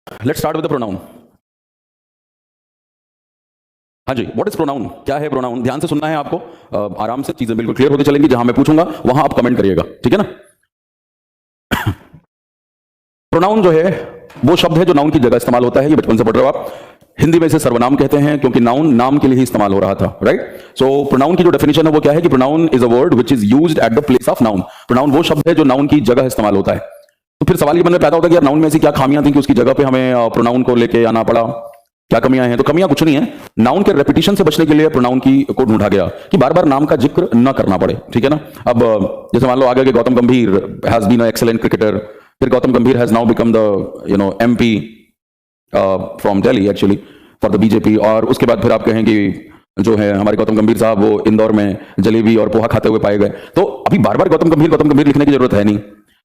Let's start with the pronoun. हाँ जी, what is pronoun, क्या है प्रोनाउन? ध्यान से सुनना है आपको, आराम से चीजें बिल्कुल क्लियर होती चलेंगी। जहां मैं पूछूंगा वहां आप कमेंट करिएगा, ठीक है ना। प्रोनाउन जो है वो शब्द है जो नाउन की जगह इस्तेमाल होता है। ये बचपन से पढ़ रहे हो आप। हिंदी में इसे सर्वनाम कहते हैं क्योंकि नाउन नाम के लिए ही इस्तेमाल हो रहा था, राइट। सो प्रोनाउन की जो डेफिनेशन है वो क्या है कि pronoun is a word which is used at the place of noun. Pronoun वो शब्द है जो नाउन की जगह इस्तेमाल होता है। तो फिर सवाल ये मन में पैदा होता है कि यार नाउन में ऐसी क्या खामियां थी कि उसकी जगह पे हमें प्रोनाउन को लेके आना पड़ा, क्या कमियां हैं? तो कमियां कुछ नहीं है। नाउन के रेपिटेशन से बचने के लिए प्रोनाउन की को ढूंढा गया कि बार बार नाम का जिक्र न करना पड़े, ठीक है ना। अब जैसे मान लो आगे के Gautam Gambhir has been a excellent cricketer, फिर Gautam Gambhir has now become the MP from Delhi actually for the BJP. और उसके बाद फिर आप कहें कि जो है हमारे गौतम गंभीर साहब वो इंदौर में जलेबी और पोहा खाते हुए पाए गए। तो अभी बार बार गौतम गंभीर लिखने की जरूरत है नहीं।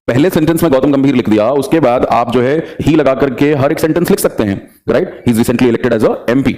पहले सेंटेंस में गौतम गंभीर लिख दिया, उसके बाद आप जो है ही लगा करके हर एक सेंटेंस लिख सकते हैं, right. He is recently elected as a MP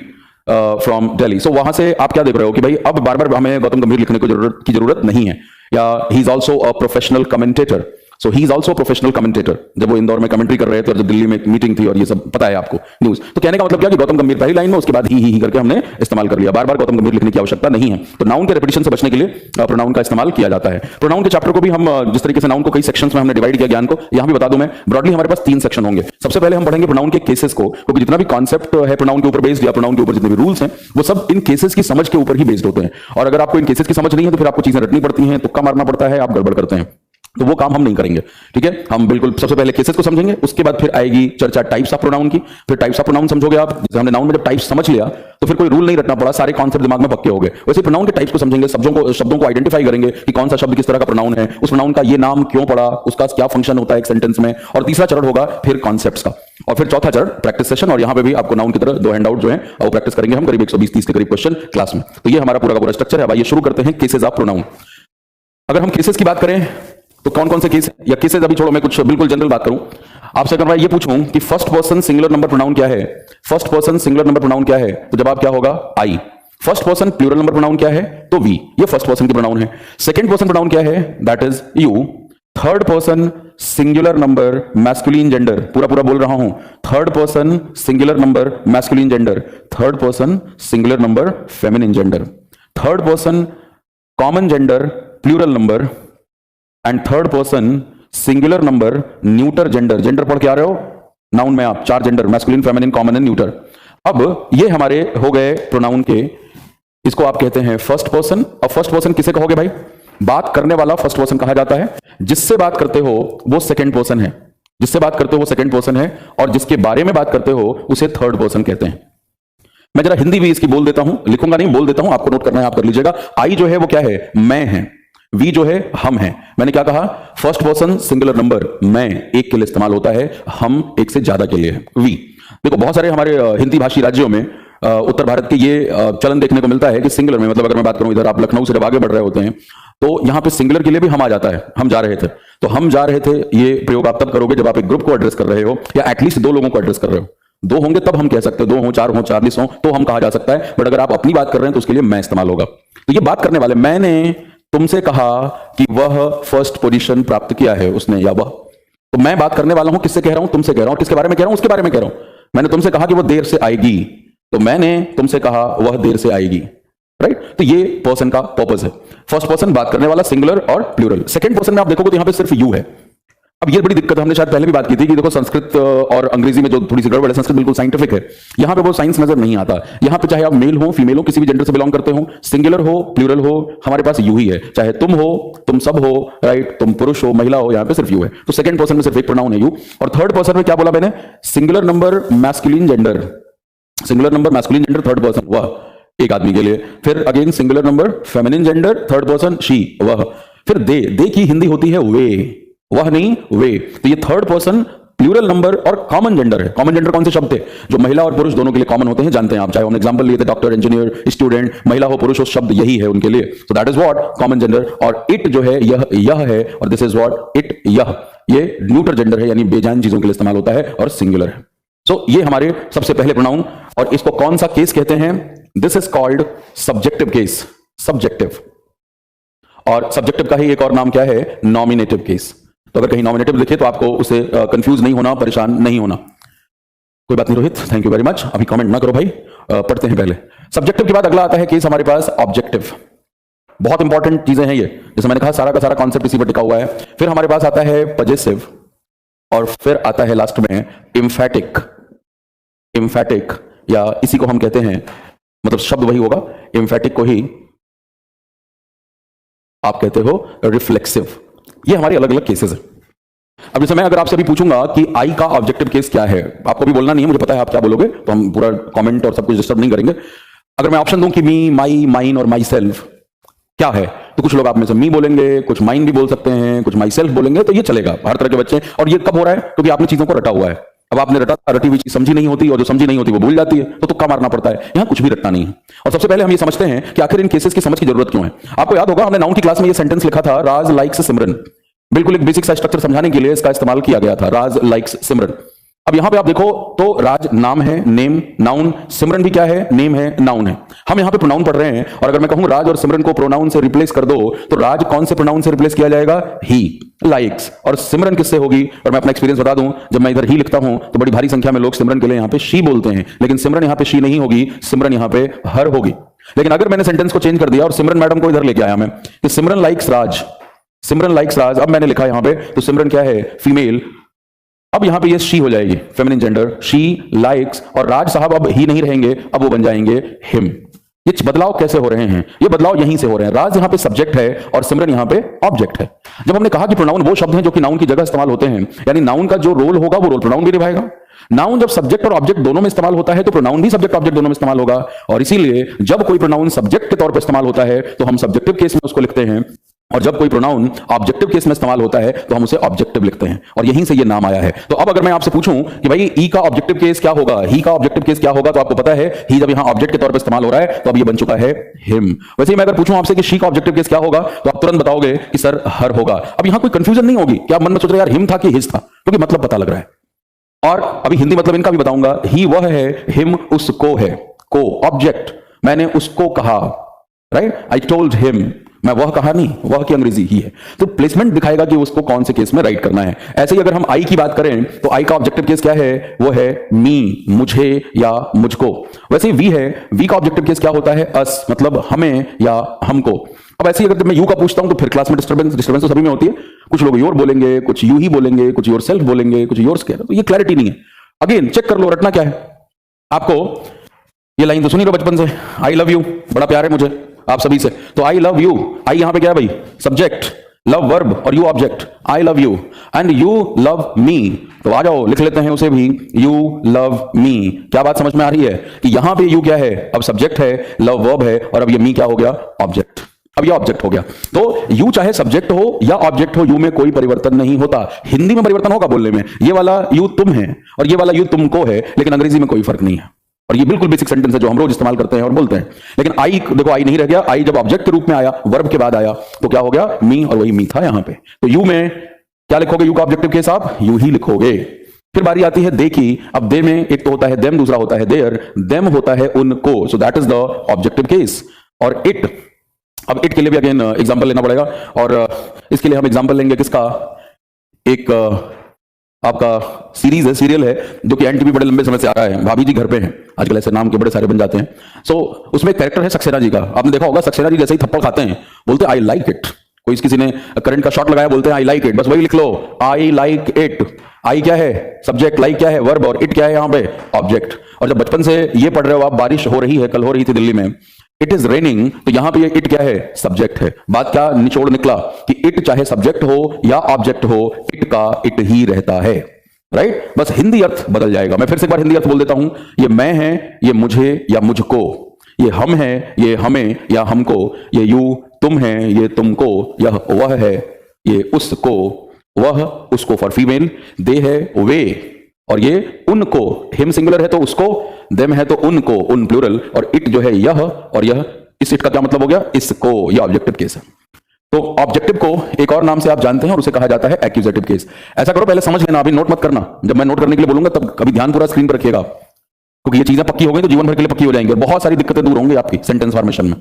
from Delhi. So वहां से आप क्या देख रहे हो कि भाई अब बार बार हमें गौतम गंभीर लिखने की जरूरत नहीं है। या he is also a professional commentator. So he is also professional commentator. जब वो इंदौर में कमेंट्री कर रहे थे और जब दिल्ली में एक मीटिंग थी और ये सब पता है आपको न्यूज, तो कहने का मतलब क्या कि गौतम गंभीर पहली लाइन में, उसके बाद ही करके हमने इस्तेमाल कर लिया। बार बार गौतम गंभीर लिखने की आवश्यकता नहीं है। तो नाउन के रेपिटेशन से बचने के लिए प्रोनाउन का इस्तेमाल किया जाता है। प्रोनाउन के चैप्टर को भी हम जिस तरीके से नाउन को कई सेक्शंस में हमने डिवाइड किया ज्ञान को, यहां भी बता दूं मैं ब्रॉडली हमारे पास 3 सेक्शन होंगे। सबसे पहले हम पढ़ेंगे प्रोनाउन के केसेस को, क्योंकि जितना भी कॉन्सेप्ट है प्रोनाउन के ऊपर बेस्ड या प्रोनाउन के ऊपर जितने भी रूल्स हैं वो सब इन केसेस की समझ के ऊपर ही बेस्ड होते हैं। और अगर आपको इन केसेस की समझ नहीं है तो फिर आपको चीजें रटनी पड़ती हैं, तुक्का मारना पड़ता है, आप गड़बड़ करते हैं। तो वो काम हम नहीं करेंगे, ठीक है। हम बिल्कुल सबसे पहले केसेस को समझेंगे, उसके बाद फिर आएगी चर्चा टाइप्स ऑफ प्रोनाउन की। फिर टाइप्स ऑफ प्रोनाउन समझोगे आप, जैसे हमने नाउन में जब टाइप्स समझ लिया तो फिर कोई रूल नहीं रटना पड़ा, सारे कॉन्सेप्ट दिमाग में पक्के हो गए। वैसे प्रोनाउन के टाइप्स को समझेंगे, शब्दों को आइडेंटिफाई करेंगे कि कौन सा शब्द किस तरह का प्रोनाउन है, उस प्रोनाउन का ये नाम क्यों पड़ा, उसका क्या फंक्शन होता है एक सेंटेंस में। और तीसरा चरण होगा फिर कॉन्सेप्ट्स का, और फिर चौथा चरण प्रैक्टिस सेशन। और यहां पे भी आपको नाउन की तरह 2 हैंडआउट जो है वो प्रैक्टिस करेंगे हम, करीब 120-30 के करीब क्वेश्चन क्लास में। तो ये हमारा पूरा का पूरा स्ट्रक्चर है। आइए शुरू करते हैं केसेस ऑफ प्रोनाउन। अगर हम केसेस की बात करें तो कौन कौन से केस है, या केसेस अभी छोड़ो, मैं कुछ बिल्कुल जनरल बात करूं आपसे। अगर मैं ये पूछूं कि first person singular number pronoun क्या है, first person singular number pronoun क्या है, तो जवाब क्या होगा? I. First person plural number pronoun क्या है, तो वी। ये फर्स्ट पर्सन के प्रोनाउन है। सेकंड पर्सन प्रोनाउन क्या है, that is you. Third person singular number masculine gender, पूरा पूरा बोल रहा हूं। Third person singular number masculine gender. Third person singular number feminine gender. Third person common gender plural number. And third person singular number neuter gender. Gender पढ़ के आ रहे हो नाउन में आप, 4 gender, masculine, feminine, common and neuter. अब ये हमारे हो गए प्रोनाउन के, इसको आप कहते हैं फर्स्ट पर्सन। अब फर्स्ट पर्सन किसे कहोगे भाई? बात करने वाला फर्स्ट पर्सन कहा जाता है। जिससे बात करते हो वो सेकंड पर्सन है, जिससे बात करते हो वो सेकंड पर्सन है, और जिसके बारे में बात करते हो उसे थर्ड पर्सन कहते हैं। मैं जरा हिंदी भी इसकी बोल देता हूं, लिखूंगा नहीं, बोल देता हूं, आपको नोट करना है आप कर लीजिएगा। आई जो है वो क्या है? मैं है। वी जो है हम है। मैंने क्या कहा? फर्स्ट पर्सन सिंगुलर नंबर मैं एक के लिए इस्तेमाल होता है, हम एक से ज्यादा के लिए है, वी। देखो बहुत सारे हमारे हिंदी भाषी राज्यों में उत्तर भारत के ये चलन देखने को मिलता है कि सिंगुलर में, मतलब अगर मैं बात करूं इधर आप लखनऊ से जब आगे बढ़ रहे होते हैं तो यहां पे सिंगुलर के लिए भी हम आ जाता है, हम जा रहे थे। तो हम जा रहे थे ये प्रयोग आप तब करोगे जब आप एक ग्रुप को एड्रेस कर रहे हो, या एटलीस्ट 2 लोगों को एड्रेस कर रहे हो। 2 होंगे तब हम कह सकते हैं, 2 हो, 4 हो, 40 हो तो हम कहा जा सकता है। बट अगर आप अपनी बात कर रहे हैं तो उसके लिए मैं इस्तेमाल होगा। तो ये बात करने वाले, मैंने तुमसे कहा कि वह फर्स्ट पोजीशन प्राप्त किया है, उसने या वह। तो मैं बात करने वाला हूं, किससे कह रहा हूं? तुमसे कह रहा हूं। किसके बारे में कह रहा हूं? उसके बारे में कह रहा हूं। मैंने तुमसे कहा कि वह देर से आएगी, तो मैंने तुमसे कहा वह देर से आएगी, राइट। तो ये पर्सन का पर्पस है। फर्स्ट पर्सन बात करने वाला सिंगुलर और प्लूरल। सेकंड पर्सन में आप देखोगे तो यहां पे सिर्फ यू है। अब ये बड़ी दिक्कत है, हमने शायद पहले भी बात की थी कि देखो संस्कृत और अंग्रेजी में जो थोड़ी सी गड़बड़ है, संस्कृत बिल्कुल साइंटिफिक है, यहां पे वो साइंस नजर नहीं आता। यहां पे चाहे आप मेल हो, फीमेल हो, किसी भी जेंडर से बिलोंग करते हो, सिंगुलर हो, प्लूरल हो, हमारे पास यू ही है। चाहे तुम हो, तुम सब हो, राइट, तुम पुरुष हो, महिला हो, यहां पे सिर्फ यू है। तो सेकंड पर्सन में सिर्फ एक प्रोनाउन है यू। और थर्ड पर्सन में क्या बोला मैंने? Singular number masculine gender. Singular number masculine gender third person, वह एक आदमी के लिए। फिर again singular number feminine gender third person, she, वह। फिर दे की हिंदी होती है वे, वह नहीं वे। तो ये थर्ड पर्सन प्लूरल नंबर और कॉमन जेंडर है। कॉमन जेंडर कौन से शब्द थे जो महिला और पुरुष दोनों के लिए कॉमन होते हैं, जानते हैं आप। चाहे हम एग्जांपल लिए थे डॉक्टर, इंजीनियर, स्टूडेंट, महिला हो पुरुष हो, शब्द यही है उनके लिए। तो that is what common gender. और इट जो है यह है, और दिस इज व्हाट इट, यह। ये न्यूटर जेंडर है, यानी बेजान चीजों के लिए इस्तेमाल होता है, और सिंगुलर है। सो ये हमारे सबसे पहले प्रोनाउन। और इसको कौन सा केस कहते हैं? This is called subjective case, subjective. और सब्जेक्टिव का ही एक और नाम क्या है? Nominative case. तो अगर कहीं नॉमिनेटिव लिखे तो आपको उसे कंफ्यूज नहीं होना, परेशान नहीं होना। कोई बात नहीं Rohit, thank you very much. अभी कमेंट ना करो भाई, पढ़ते हैं पहले। सब्जेक्टिव के बाद अगला आता है केस हमारे पास ऑब्जेक्टिव। बहुत इंपॉर्टेंट चीजें हैं ये, जैसे मैंने कहा सारा का सारा कॉन्सेप्ट इसी पर टिका हुआ है। फिर हमारे पास आता है पजेसिव, और फिर आता है लास्ट में इम्फेटिक। इम्फेटिक या इसी को हम कहते हैं, मतलब शब्द वही होगा, इम्फेटिक को ही आप कहते हो रिफ्लेक्सिव। ये हमारे अलग अलग केसेस हैं। अब जैसे मैं अगर आपसे भी पूछूंगा कि आई का ऑब्जेक्टिव केस क्या है, आपको भी बोलना नहीं है, मुझे पता है आप क्या बोलोगे, तो हम पूरा कमेंट और सब कुछ डिस्टर्ब नहीं करेंगे। अगर मैं ऑप्शन दूं कि मी, माई, माइन और माई सेल्फ क्या है, तो कुछ लोग आप में से मी बोलेंगे, कुछ माइन भी बोल सकते हैं, कुछ माई सेल्फ बोलेंगे, तो ये चलेगा हर तरह के बच्चे। और ये कब हो रहा है? क्योंकि आपने चीजों को रटा हुआ है। अब आपने रटी हुई चीज समझी नहीं होती, और जो समझी नहीं होती वो भूल जाती है, तो तुक्का मारना पड़ता है। यहां कुछ भी रटना नहीं है। और सबसे पहले हम ये समझते हैं कि आखिर इन केसेस की समझ की जरूरत क्यों है। आपको याद होगा हमने नाउन की क्लास में ये सेंटेंस लिखा था, राज लाइक्स सिमरन। बिल्कुल एक बेसिक सा स्ट्रक्चर समझाने के लिए इसका इस्तेमाल किया गया था, राज लाइक्स सिमरन। अब यहां पे आप देखो तो राज नाम है, नेम नाउन, सिमरन भी क्या है, नेम है, नाउन है। हम यहां पे प्रोनाउन पढ़ रहे हैं, और अगर मैं कहूं राज और सिमरन को प्रोनाउन से रिप्लेस कर दो, तो राज कौन से प्रोनाउन से रिप्लेस किया जाएगा? ही, लाइक्स। और सिमरन किससे होगी? और मैं अपना एक्सपीरियंस बता दूं, जब मैं इधर ही लिखता हूं तो बड़ी भारी संख्या में लोग सिमरन के लिए यहां पे शी बोलते हैं, लेकिन सिमरन यहां पे शी नहीं होगी, सिमरन यहां पे हर होगी। लेकिन अगर मैंने सेंटेंस को चेंज कर दिया और सिमरन मैडम को इधर लेके आया मैं कि सिमरन लाइक्स राज, सिमरन लाइक्स राज, अब मैंने लिखा यहां पे तो सिमरन क्या है? फीमेल। अब यहां पे ये शी हो जाएगी, फेमिनिन जेंडर, शी लाइक्स, और राज साहब अब ही नहीं रहेंगे, अब वो बन जाएंगे हिम। ये बदलाव कैसे हो रहे हैं? ये बदलाव यहीं से हो रहे हैं। राज यहां पे सब्जेक्ट है और सिमरन यहां पे ऑब्जेक्ट है। जब हमने कहा कि प्रोनाउन वो शब्द हैं जो कि नाउन की जगह इस्तेमाल होते हैं, यानी नाउन का जो रोल होगा वो रोल प्रोनाउन भी निभाएगा। नाउन जब सब्जेक्ट और ऑब्जेक्ट दोनों में इस्तेमाल होता है तो प्रोनाउन भी सब्जेक्ट ऑब्जेक्ट दोनों में इस्तेमाल होगा। और इसीलिए जब कोई प्रोनाउन सब्जेक्ट के तौर पर इस्तेमाल होता है तो हम सब्जेक्टिव केस में उसको लिखते हैं, और जब कोई प्रोनाउन ऑब्जेक्टिव केस में इस्तेमाल होता है तो हम उसे ऑब्जेक्टिव लिखते हैं, और यहीं से ये नाम आया है। तो अब अगर मैं आपसे पूछूं कि भाई ई का ऑब्जेक्टिव केस क्या होगा, ही का ऑब्जेक्टिव केस क्या होगा, तो आपको पता है ही जब यहां ऑब्जेक्ट के तौर पर इस्तेमाल हो रहा है तो अब ये बन चुका है हिम। वैसे ही मैं अगर पूछूं आपसे कि शी का ऑब्जेक्टिव केस क्या होगा, तो आप तुरंत बताओगे कि सर हर होगा। अब यहां कोई कंफ्यूजन नहीं होगी कि आप मन में सोच रहे यार हिम था कि हिज था, क्योंकि मतलब पता लग रहा है। और अभी हिंदी मतलब इनका भी बताऊंगा, ही वह है, हिम उसको है, को ऑब्जेक्ट, मैंने उसको कहा, राइट, आई टोल्ड हिम, मैं वह कहा नहीं, वह की अंग्रेजी ही है। तो प्लेसमेंट दिखाएगा कि उसको कौन से केस में राइट करना है। ऐसे ही अगर हम आई की बात करें तो आई का ऑब्जेक्टिव केस क्या है? वो है मी, मुझे या मुझको। वैसे ही वी है, वी का ऑब्जेक्टिव केस क्या होता है? अस, मतलब हमें या हमको। अब ऐसे ही अगर मैं यू का पूछता हूं तो फिर क्लास में डिस्टर्बेंस तो सभी में होती है। कुछ लोग योर बोलेंगे, कुछ यू ही बोलेंगे, कुछ योर सेल्फ बोलेंगे, कुछ योर्स कह रहे, तो ये क्लैरिटी नहीं है। अगेन चेक कर लो रटना क्या है आपको। ये लाइन तो सुनी रहो बचपन से, आई लव यू, बड़ा प्यार है मुझे आप सभी से, तो आई लव यू, आई यहां पे क्या है भाई? सब्जेक्ट, लव वर्ब और you object. I love you and you love me, तो आ जाओ लिख लेते हैं उसे भी, यू लव मी। क्या बात समझ में आ रही है कि यहां पे यू क्या है? अब सब्जेक्ट है, लव वर्ब है, और अब ये मी क्या हो गया? ऑब्जेक्ट। अब ये ऑब्जेक्ट हो गया। तो यू चाहे सब्जेक्ट हो या ऑब्जेक्ट हो, यू में कोई परिवर्तन नहीं होता। हिंदी में परिवर्तन होगा बोलने में, ये वाला यू तुम है और ये वाला यू तुमको है, लेकिन अंग्रेजी में कोई फर्क नहीं है। और ये बिल्कुल बेसिक सेंटेंस है जो हम रोज इस्तेमाल करते हैं और बोलते हैं। लेकिन आई देखो, आई नहीं रह गया, आई जब ऑब्जेक्ट के रूप में आया, वर्ब के बाद आया, तो क्या हो गया? मी, और वही मी था यहां पे। तो यू में क्या लिखोगे? यू का ऑब्जेक्टिव केस आप यू ही लिखोगे। फिर बारी आती है दे की। अब दे में एक तो होता है देम, दूसरा होता है देयर। देम होता है उनको, so that is the objective case. और इट, अब इट के लिए भी अगेन एग्जांपल लेना पड़ेगा, और इसके लिए हम एग्जांपल लेंगे किसका? एक आपका सीरीज है, सीरियल है, जो कि एनटीवी बड़े लंबे समय से आ रहा है, भाभी जी घर पे हैं, आजकल ऐसे नाम के बड़े सारे बन जाते हैं। सो उसमें एक कैरेक्टर है सक्सेना जी का, आपने देखा होगा, सक्सेना जी जैसे ही थप्पड़ खाते हैं बोलते हैं आई लाइक इट। कोई किसी ने करंट का शॉट लगाया, बोलते हैं आई लाइक इट, बस वही लिख लो, आई लाइक इट। आई क्या है? सब्जेक्ट, लाइक क्या है? वर्ब, और इट क्या है यहाँ पे? ऑब्जेक्ट। और जब बचपन से ये पढ़ रहे हो आप, बारिश हो रही है, कल हो रही थी दिल्ली में, इट इज रेनिंग, तो यहां पे इट क्या है? सब्जेक्ट है। बात क्या निचोड़ निकला कि इट चाहे सब्जेक्ट हो या ऑब्जेक्ट हो, इट का इट ही रहता है, राइट? बस हिंदी अर्थ बदल जाएगा। मैं फिर से एक बार हिंदी अर्थ बोल देता हूं, ये मैं है, ये मुझे या मुझको, ये हम है, ये हमें या हमको, ये यू तुम है, ये तुमको, यह वह है, ये उसको, वह उसको फॉर फीमेल, दे है वे, और ये उनको, हिम सिंगुलर है तो उसको, देम है तो उनको, उन प्लूरल, और इट जो है यह, और यह, इस इट का क्या मतलब हो गया? इसको। यह ऑब्जेक्टिव केस है। तो ऑब्जेक्टिव को एक और नाम से आप जानते हैं और उसे कहा जाता है एक्यूजेटिव केस। ऐसा करो, पहले समझ लेना, अभी नोट मत करना, जब मैं नोट करने के लिए बोलूंगा तब कभी ध्यान पूरा स्क्रीन पर रखिएगा, क्योंकि ये चीजें पक्की हो गई तो जीवन भर के लिए पक्की हो जाएंगी और बहुत सारी दिक्कतें दूर होंगी आपकी सेंटेंस फॉर्मेशन में।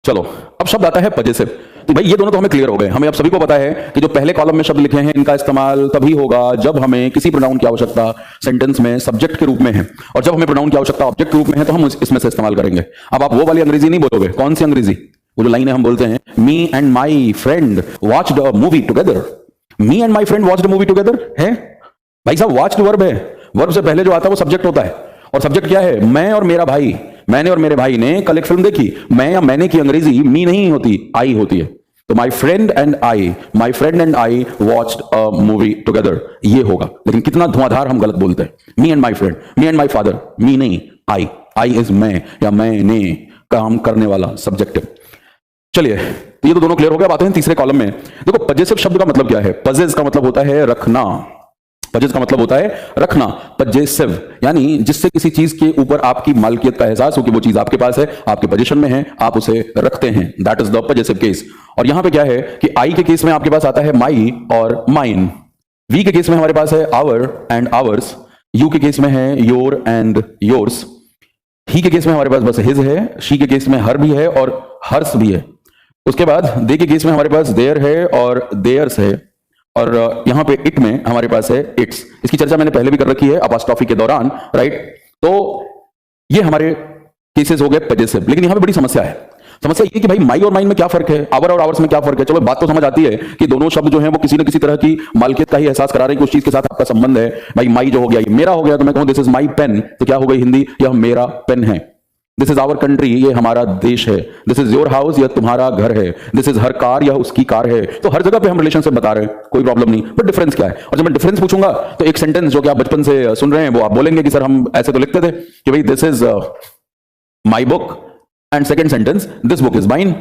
चलो, अब शब्द आता है पजेसिव। तो भाई ये दोनों तो हमें क्लियर हो गए। हमें अब सभी को पता है कि जो पहले कॉलम में शब्द लिखे हैं इनका इस्तेमाल तभी होगा जब हमें किसी प्रोनाउन की आवश्यकता सेंटेंस में सब्जेक्ट के रूप में है, और जब हमें प्रोनाउन की आवश्यकता ऑब्जेक्ट के रूप में है तो हम इसमें से इस्तेमाल करेंगे। अब आप वो वाली अंग्रेजी नहीं बोलोगे। कौन सी अंग्रेजी? वो जो लाइनें हम बोलते हैं, me and my friend watched a movie together. Me and my friend watched a movie together है भाई साहब, वॉच्ड वर्ब है। वर्ब से पहले जो आता है वो सब्जेक्ट होता है, और सब्जेक्ट क्या है? मैं और मेरा भाई। मैंने और मेरे भाई ने कल एक फिल्म देखी। मैं या मैंने की अंग्रेजी मी नहीं होती, आई होती है। तो my friend and I watched a movie together, ये होगा। लेकिन कितना धुआंधार हम गलत बोलते हैं। Me and my friend, me and my father, me नहीं, आई इज मैं या मैंने, काम करने वाला सब्जेक्टिव। चलिए, तो ये तो दोनों क्लियर हो गया। बात है तीसरे कॉलम में। देखो, पजेसिव शब्द का मतलब क्या है? पजेस का मतलब होता है रखना। पजेस का मतलब होता है रखना। पजेसिव यानी जिससे किसी चीज के ऊपर आपकी मालकियत का एहसास हो कि वो चीज आपके पास है, आपके पोजीशन में है, आप उसे रखते हैं। That is the possessive case. और यहां पे क्या है कि आई के केस में आपके पास आता है माई और माइन। वी के केस में हमारे पास है आवर एंड आवर्स। यू के केस में है योर एंड योर्स। ही के केस में हमारे पास बस हिज है। शी के केस में हर भी है और हर्स भी है। उसके बाद दे के केस में हमारे पास देयर है और देयर्स है। और यहां पे इट में हमारे पास है इट्स। इसकी चर्चा मैंने पहले भी कर रखी है अपॉस्ट्रोफी के दौरान, राइट? तो ये हमारे केसेस हो गए पजेसिव। लेकिन यहां पे बड़ी समस्या है। समस्या ये कि भाई माई और माइन में क्या फर्क है, आवर और आवर्स में क्या फर्क है? चलो बात तो समझ आती है कि दोनों शब्द जो हैं वो किसी न किसी तरह की मालकियत का ही एहसास करा रहे हैं कि उस चीज के साथ आपका संबंध है। भाई माई जो हो गया ये मेरा हो गया, तो मैं कहूं दिस इज माई पेन, तो क्या हो गई हिंदी? यह मेरा पेन है। दिस इज आवर कंट्री, ये हमारा देश है। दिस इज योर हाउस, यह तुम्हारा घर है। दिस इज हर कार, यह उसकी कार है। तो हर जगह पे हम रिलेशनशिप बता रहे हैं, कोई प्रॉब्लम नहीं। बट डिफरेंस क्या है? और जब मैं डिफरेंस पूछूंगा तो एक सेंटेंस जो कि आप बचपन से सुन रहे हैं वो आप बोलेंगे कि सर हम ऐसे तो लिखते थे कि भाई this is my book, and second sentence this book is mine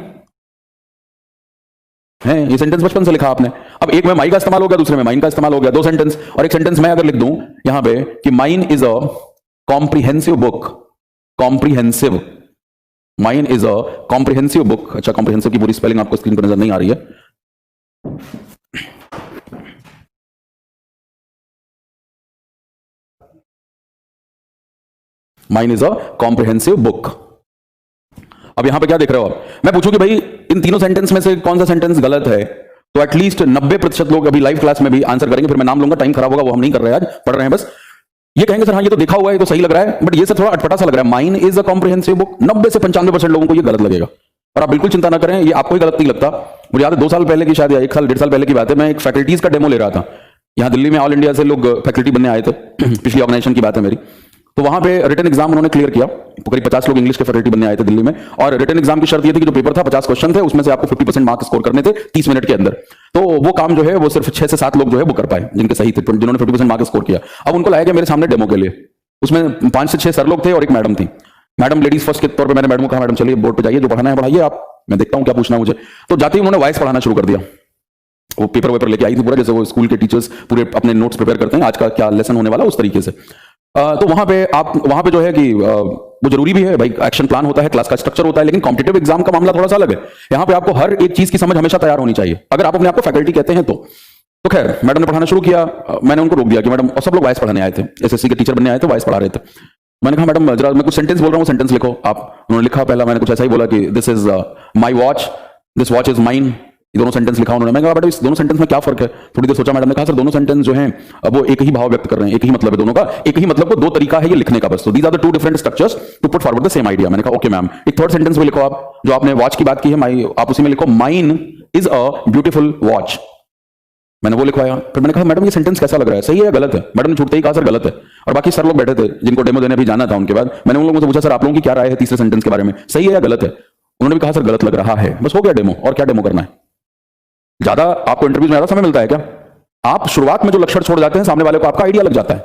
है। ये सेंटेंस बचपन से लिखा आपने। अब एक में माई का इस्तेमाल हो गया, दूसरे में माइन का इस्तेमाल हो गया, दो सेंटेंस। और एक सेंटेंस मैं अगर लिख दूं यहां पे कि mine is a comprehensive book. Comprehensive, mine is a comprehensive book. अच्छा, कॉम्प्रिहेंसिव की पूरी स्पेलिंग आपको स्क्रीन पर नजर नहीं आ रही है। Mine is a comprehensive book. अब यहां पे क्या देख रहे हो आप? मैं पूछूं कि भाई इन तीनों सेंटेंस में से कौन सा सेंटेंस गलत है, तो एटलीस्ट 90% लोग अभी लाइव क्लास में भी आंसर करेंगे। फिर मैं नाम लूंगा, टाइम खराब होगा, वो हम नहीं कर रहे हैं, आज पढ़ रहे हैं बस। ये कहेंगे सर हाँ ये तो देखा हुआ है, ये तो सही लग रहा है, बट ये सब थोड़ा अटपटा सा लग रहा है। Mine is a comprehensive book. 90 से 95% लोगों को ये गलत लगेगा। और आप बिल्कुल चिंता ना करें, ये आपको ही गलत नहीं लगता। मुझे याद है 2 साल पहले की, शायद 1 साल 1.5 साल पहले की बात है, मैं एक फैकल्टीज का डेमो ले रहा था। यहाँ दिल्ली में ऑल इंडिया से लोग फैकल्टी बनने आए थे। पिछली ऑर्गेनाइजेशन की बात है मेरी। तो वहां पे रिटन एग्जाम उन्होंने क्लियर किया। तो करीब 50 लोग इंग्लिश के फैकल्टी बनने आए थे दिल्ली में। और रिटन एग्जाम की शर्त ये थी कि जो पेपर था 50 क्वेश्चन थे, उसमें से आपको 50% मार्क्स स्कोर करने थे 30 मिनट के अंदर। तो वो काम जो है वो सिर्फ 6 से 7 लोग जो है वो कर पाए, जिनके सही थे, जिन्होंने 50% मार्क्स स्कोर किया। अब उनको लाया गया मेरे सामने डेमो के लिए। उसमें 5 से 6 सर लोग थे और एक मैडम थी। मैडम लेडीज फर्स्ट के तौर पे मैंने मैडम को कहा, मैडम चलिए बोर्ड पे जाइए, जो पढ़ाना है पढ़ाइए आप, मैं देखता हूँ क्या पूछना है मुझे। तो जाते ही उन्होंने वॉइस पढ़ाना शुरू कर दिया। वो पेपर वेपर लेके आई थी पूरा, जैसे वो स्कूल के टीचर्स पूरे अपने नोट्स प्रिपेयर करते हैं, आज का क्या लेसन होने वाला, उस तरीके से। तो वहां पे जो है कि वो जरूरी भी है भाई, एक्शन प्लान होता है, क्लास का स्ट्रक्चर होता है, लेकिन कॉम्पिटिटिव एग्जाम का मामला थोड़ा सा अलग है। यहाँ पे आपको हर एक चीज की समझ हमेशा तैयार होनी चाहिए, अगर आप अपने आप को फैकल्टी कहते हैं तो खैर मैडम ने पढ़ाना शुरू किया। मैंने उनको रोक दिया कि मैडम, और सब लोग वॉइस पढ़ाने आए थे, एसएससी के टीचर बनने आए थे, वॉइस पढ़ा रहे थे। मैंने कहा मैडम जरा मैं कुछ सेंटेंस बोल रहा हूँ, सेंटेंस लिखो आप। उन्होंने लिखा, पहला मैंने कुछ ऐसा ही बोला कि this is my watch, this watch is mine. ये दोनों सेंटेंस लिखा उन्होंने। मैं कहा बेटा इस दोनों सेंटेंस में क्या फर्क है? थोड़ी देर सोचा। मैडम ने कहा सर दोनों सेंटेंस जो हैं वो एक ही भाव व्यक्त कर रहे हैं, एक ही मतलब है दोनों का, एक ही मतलब को 2 तरीका है ये लिखने का बस। तो these are the 2 different structures to put forward the same idea. मैंने कहा ओके मैम। एक थर्ड सेंटेंस भी लिखो आप, जो आपने वॉच की बात की है, माई, आप उसी में लिखो mine is a beautiful watch. मैंने वो लिखवाया। फिर मैंने कहा मैडम ये सेंटेंस कैसा लग रहा है, सही है या गलत है? मैडम ने छूटते ही कहा सर गलत है। और बाकी सर लोग बैठे थे जिनको डेमो देने भी जाना था। उनके बाद मैंने उन लोगों से पूछा सर आप लोगों की क्या राय है तीसरे सेंटेंस के बारे में, सही है या गलत है? उन्होंने भी कहा सर गलत लग रहा है। बस हो गया डेमो। और क्या डेमो करना है? ज्यादा आपको इंटरव्यूज में ज्यादा समय मिलता है क्या? आप शुरुआत में जो लक्षण छोड़ जाते हैं, सामने वाले को आपका आइडिया लग जाता है।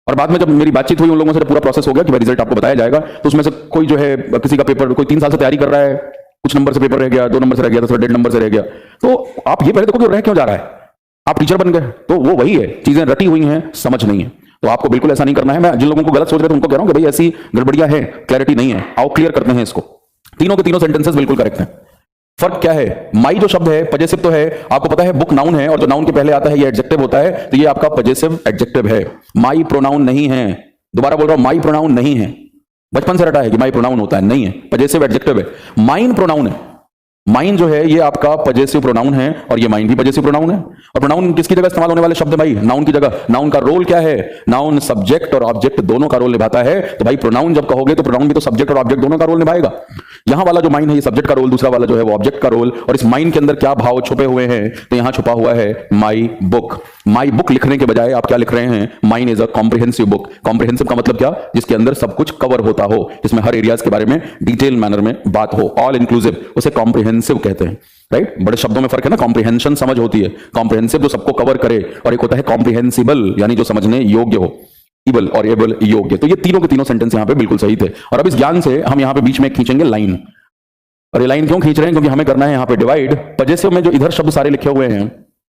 और बाद में जब मेरी बातचीत हुई उन लोगों से, पूरा प्रोसेस हो गया कि भाई रिजल्ट आपको बताया जाएगा, तो उसमें से कोई जो है किसी का पेपर कोई 3 साल से तैयारी कर रहा है, कुछ नंबर से पेपर रह गया, 2 नंबर से रह गया, तो 1.5 नंबर से रह गया। तो आप ये पहले देखो कि रह क्यों जा रहा है। आप टीचर बन गए तो वो वही है, चीजें रटी हुई हैं, समझ नहीं है। तो आपको बिल्कुल ऐसा नहीं करना है। मैं जिन लोगों को गलत सोच रहे थे उनको कह रहा हूं कि भाई ऐसी गड़बड़ियां है, क्लैरिटी नहीं है, आओ क्लियर करते हैं इसको। तीनों के तीनों सेंटेंसेस बिल्कुल करेक्ट हैं। फर्क क्या है? माई जो शब्द है पजेसिव तो है, आपको पता है बुक नाउन है, और जो नाउन के पहले आता है ये एडजेक्टिव होता है, तो ये आपका पजेसिव एडजेक्टिव है। माई प्रोनाउन नहीं है। दोबारा बोल रहा हूं, माई प्रोनाउन नहीं है। बचपन से रटा है कि माई प्रोनाउन होता है, नहीं है, पजेसिव एडजेक्टिव है। माइन प्रोनाउन है। माइन जो है ये आपका पजेसिव प्रोनाउन है और ये माइन भी पजेसिव प्रोनाउन है। और प्रोनाउन किसकी जगह इस्तेमाल होने वाले शब्द है भाई? नाउन की जगह। नाउन का रोल क्या है? नाउन सब्जेक्ट और ऑब्जेक्ट दोनों का रोल निभाता है। तो भाई प्रोनाउन जब कहोगे तो प्रोनाउन भी तो सब्जेक्ट और ऑब्जेक्ट दोनों का रोल निभाएगा। यहां वाला जो माइन है ये सब्जेक्ट का रोल, दूसरा वाला जो है वो ऑब्जेक्ट का रोल। और इस माइन के अंदर क्या भाव छुपे हुए हैं? तो यहां छुपा हुआ है माई बुक। माई बुक लिखने के बजाय आप क्या लिख रहे हैं? Mine is a comprehensive book. Comprehensive का मतलब क्या? जिसके अंदर सब कुछ कवर होता हो, जिसमें हर एरियाज के बारे में डिटेल मैनर में बात हो, ऑल इंक्लूसिव, उसे कॉम्प्रिहेंसिव कहते हैं। राइट? बड़े शब्दों में फर्क है ना। कॉम्प्रिहेंशन समझ होती है, कॉम्प्रिहेंसिव जो सबको कवर करे, और एक होता है कॉम्प्रिहेंसिबल यानी जो समझने योग्य हो। इबल और एबल योग्य। तो ये तीनों के तीनों सेंटेंस यहां पे बिल्कुल सही थे। और अब इस ज्ञान से हम यहां पे बीच में खींचेंगे लाइन। और ये लाइन क्यों खींच रहे हैं? क्योंकि हमें करना है यहां पे डिवाइड। पजेसिव में जो इधर शब्द सारे लिखे हुए हैं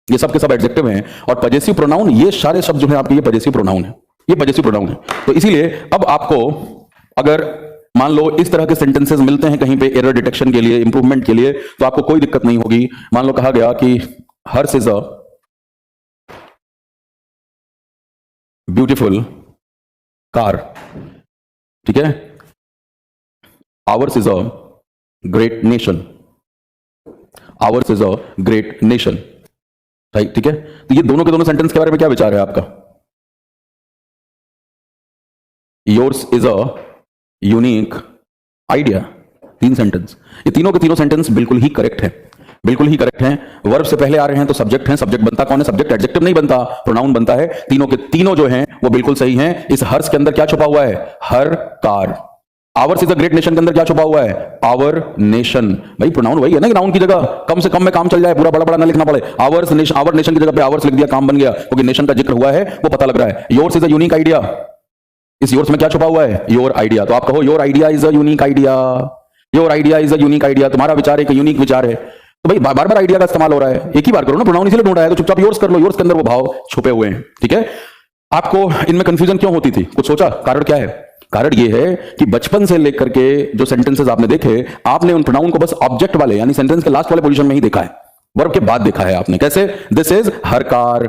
ये सब के सब एडजेक्टिव हैं, और पजेसिव प्रोनाउन ये सारे शब्द जो है आपके ये पजेसिव प्रोनाउन है, ये पजेसिव प्रोनाउन है। तो इसीलिए अब आपको अगर मान लो इस तरह के सेंटेंसेस मिलते हैं कहीं पे एरर डिटेक्शन के लिए, इंप्रूवमेंट के लिए, तो आपको कोई दिक्कत नहीं होगी। मान लो कहा गया कि हर्ष इज अ ब्यूटीफुल कार, ठीक है? Hours is a great nation, hours is a great nation, right? ठीक है? तो ये दोनों के दोनों सेंटेंस के बारे में क्या विचार है आपका? Yours is a unique idea. तीन सेंटेंस, ये तीनों के तीनों सेंटेंस बिल्कुल ही करेक्ट है, बिल्कुल ही करेक्ट हैं। वर्ब से पहले आ रहे हैं तो सब्जेक्ट हैं। सब्जेक्ट बनता कौन है? सब्जेक्ट एडजेक्टिव नहीं बनता, प्रोनाउन बनता है। तीनों के तीनों जो हैं वो बिल्कुल सही हैं। इस हर्ष के अंदर क्या छुपा हुआ है? हर कार। Ours is a great nation के अंदर क्या छुपा हुआ है? Our nation. भाई प्रोनाउन वही है ना कि नाउन की जगह कम से कम में काम चल जाए, पूरा बड़ा बड़ा ना लिखना पड़े। आवर्स नेशन, आवर नेशन की जगह पे आवर्स लिख दिया, काम बन गया, क्योंकि नेशन का जिक्र हुआ है वो पता लग रहा है। Yours is a unique idea, इस योर्स में क्या छुपा हुआ है? Your idea. तो आप कहो your idea is a unique idea, your idea is a unique idea. तुम्हारा विचार एक यूनिक विचार है। तो भाई बार बार आइडिया का इस्तेमाल हो रहा है, एक ही बार करो ना। प्रोनाउन इसलिए ढूंढ रहा है तो चुपचाप योर्स कर लो, योर्स के अंदर वो भाव छुपे हुए हैं, ठीक है? आपको इनमें कंफ्यूजन क्यों होती थी? कुछ सोचा? कारण क्या है? कारण ये है कि बचपन से लेकर के जो सेंटेंसेस आपने देखे, आपने उन प्रोनाउन को बस ऑब्जेक्ट वाले यानी सेंटेंस के लास्ट वाले पोजीशन में ही देखा है, वर्ब के बाद देखा है आपने। कैसे? This is her car,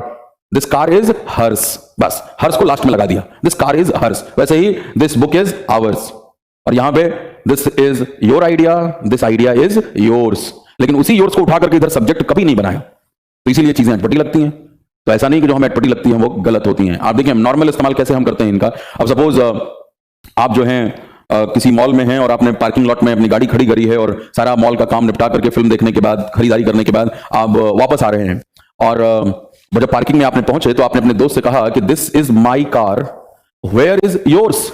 this car is hers, बस हर्स को लास्ट में लगा दिया, दिस कार इज हर्स। वैसे ही दिस बुक इज आवर्स, और यहां पे this is your idea, this idea is yours. लेकिन उसी योर्स को उठा करके इधर सब्जेक्ट कभी नहीं बनाया, तो इसीलिए चीजें अटपटी लगती हैं। तो ऐसा नहीं कि जो हमें अटपटी लगती हैं वो गलत होती हैं। आप देखिए नॉर्मल इस्तेमाल कैसे हम करते हैं इनका। अब सपोज आप जो हैं किसी मॉल में हैं और आपने पार्किंग लॉट में अपनी गाड़ी खड़ी करी है, और सारा मॉल का काम निपटा करके फिल्म देखने के बाद, खरीदारी करने के बाद आप वापस आ रहे हैं, और जब पार्किंग में आपने पहुंचे तो आपने अपने दोस्त से कहा कि this is my car, where is yours?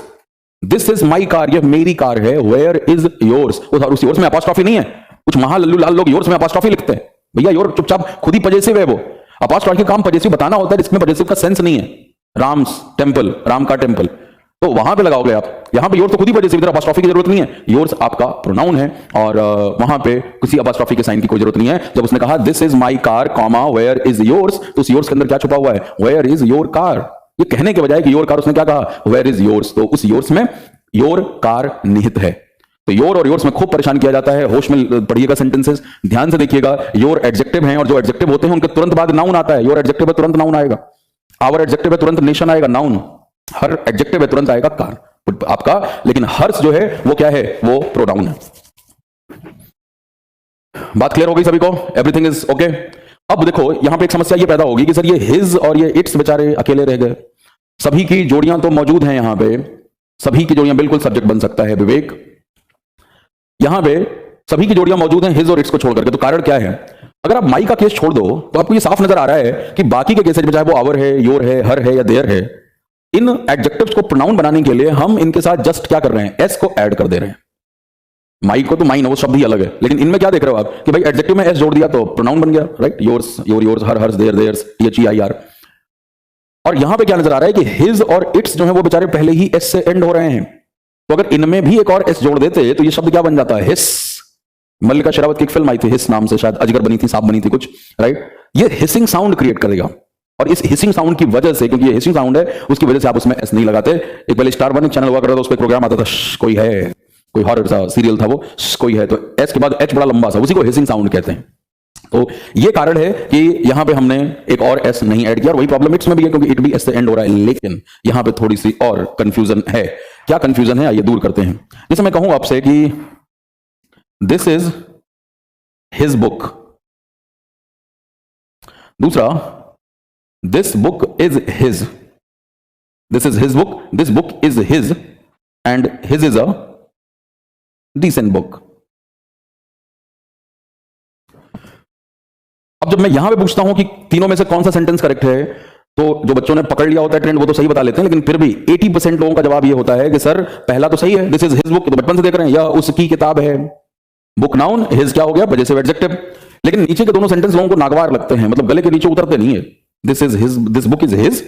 This is my car, यह मेरी कार है, वेयर इज योर्स? उस योर्स में अपॉस्ट्रोफी नहीं है। कुछ महालल्लू लाल लोग योर्स में अपॉस्ट्रोफी लिखते हैं। भैया योर चुपचाप खुद ही पजेसिव है, वो अपॉस्ट्रोफी का काम पजेसिव बताना होता है, इसमें पजेसिव का सेंस नहीं है। राम्स टेंपल, राम का टेंपल, तो वहां पे लगाओगे आप। यहां पे योर्स तो खुद ही पजेसिव, इधर अपॉस्ट्रोफी की जरूरत नहीं है। योर्स आपका प्रोनाउन है, और वहां पे किसी अपॉस्ट्रोफी के साइन की कोई जरूरत नहीं है। जब उसने कहा this is my car, comma where is yours, तो उस योर्स के अंदर क्या छुपा हुआ है? Where is your car. ये कहने के बजाय कि योर कार, उसने क्या कहा? Where is yours. तो उस योर्स में योर कार निहित है। तो योर और योर्स में खूब परेशान किया जाता है। होश में पढ़िएगा सेंटेंसेस, ध्यान से देखिएगा। योर एडजेक्टिव हैं, और जो एडजेक्टिव होते हैं उनके तुरंत बाद नाउन आता है। योर एडजेक्टिव है तुरंत नाउन आएगा, आवर एडजेक्टिव है तुरंत नेशन आएगा, नाउन। हर एडजेक्टिव है तुरंत आएगा कार आपका। लेकिन हर्ष जो है वो क्या है? वो प्रोनाउन है। बात क्लियर हो गई सभी को? Everything is okay? अब देखो यहां पे एक समस्या ये पैदा होगी कि सर ये हिज और ये इट्स बेचारे अकेले रह गए। सभी की जोड़ियां तो मौजूद हैं यहां पे, सभी की जोड़ियां बिल्कुल सब्जेक्ट बन सकता है विवेक। यहां पे सभी की जोड़ियां मौजूद हैं हिज और इट्स को छोड़ करके। तो कारण क्या है? अगर आप माई का केस छोड़ दो तो आपको ये साफ नजर आ रहा है कि बाकी के केसेज में, चाहे वो आवर है, योर है, हर है या देयर है, इन एडजेक्टिव्स को प्रोनाउन बनाने के लिए हम इनके साथ जस्ट क्या कर रहे हैं? एस को ऐड कर दे रहे हैं। माई को तो माइन है, वो शब्द ही अलग है, लेकिन इनमें क्या देख रहे हो आप कि भाई एडजेक्टिव में एस जोड़ दिया तो प्रोनाउन बन गया, right? Yours, your, yours, her, hers, their, theirs, HEIR। और यहां पे क्या नजर आ रहा है कि हिज और इट्स जो है वो बेचारे पहले ही एस से एंड हो रहे हैं। तो अगर इनमें भी एक और एस जोड़ देते तो ये शब्द क्या बन जाता है? हिस। मल्लिका शेरावत की एक फिल्म आई थी हिस नाम से, शायद अजगर बनी थी, सांप बनी थी कुछ, राइट? ये हिसिंग साउंड क्रिएट करेगा, और इस हिसिंग साउंड की वजह से, क्योंकि ये हिसिंग साउंड है, उसकी वजह से आप उसमें एस नहीं लगाते। एक पहले स्टार वन चैनल हुआ करता था, उस पर प्रोग्राम आता था, कोई है, कोई हॉरर सा सीरियल था वो, कोई है, तो एस के बाद एच बड़ा लंबा सा, उसी को हिसिंग साउंड कहते हैं। तो ये कारण है कि यहां पे हमने एक और एस नहीं ऐड किया, और वही प्रॉब्लम इट्स में भी है, क्योंकि इट भी एस से एंड हो रहा है। लेकिन यहां पे थोड़ी सी और कंफ्यूजन है। क्या कंफ्यूजन है? आइए दूर करते हैं। जैसे मैं कहूं आपसे कि दिस इज हिज बुक। दूसरा, this book is his, this is his book, this book is his and his is a decent book. अब जब मैं यहां पे पूछता हूं कि तीनों में से कौन सा सेंटेंस करेक्ट है, तो जो बच्चों ने पकड़ लिया होता है ट्रेंड वो तो सही बता लेते हैं, लेकिन फिर भी 80% लोगों का जवाब ये होता है कि सर पहला तो सही है, दिस इज हिज बुक, तो बचपन से देख रहे हैं, यह उसकी किताब है। बुक नाउन, हिज क्या हो गया, पजेसिव एडजेक्टिव। लेकिन नीचे के दोनों सेंटेंस लोगों को नागवार लगते हैं, मतलब गले के नीचे उतरते नहीं है। This is his, this book is his,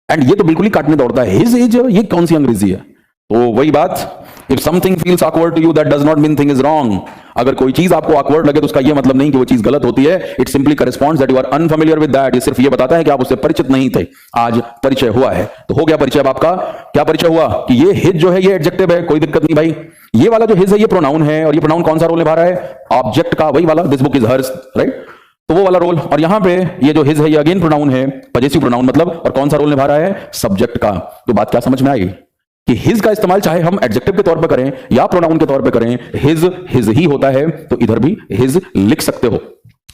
and ये तो बिल्कुल ही काटने दौड़ता है, हिज इज, ये कौन सी अंग्रेजी है। तो वही बात, if something feels awkward to you that does not mean thing is wrong। अगर कोई चीज आपको awkward लगे तो उसका ये मतलब नहीं कि वो चीज गलत होती है। It simply corresponds that you are unfamiliar with that. ये सिर्फ ये बताता है कि आप उससे परिचित नहीं थे, आज परिचय हुआ है। तो हो गया परिचय। अब आपका क्या परिचय हुआ कि ये हिज जो है ये एडजेक्टिव है, कोई दिक्कत नहीं भाई। ये वाला जो हिज है ये प्रोनाउन है, और ये प्रोनाउन कौन सा रोल निभा रहा है, ऑब्जेक्ट का, वही वाला, this book is hers, right, तो वो वाला रोल। और यहां पे ये जो हिज है ये अगेन प्रोनाउन है, पजेसिव प्रोनाउन मतलब, और कौन सा रोल निभा रहा है, सब्जेक्ट का। तो बात क्या समझ में आई कि हिज का इस्तेमाल चाहे हम एडजेक्टिव के तौर पे करें या प्रोनाउन के तौर पे करें, हिज हिज ही होता है। तो इधर भी हिज लिख सकते हो।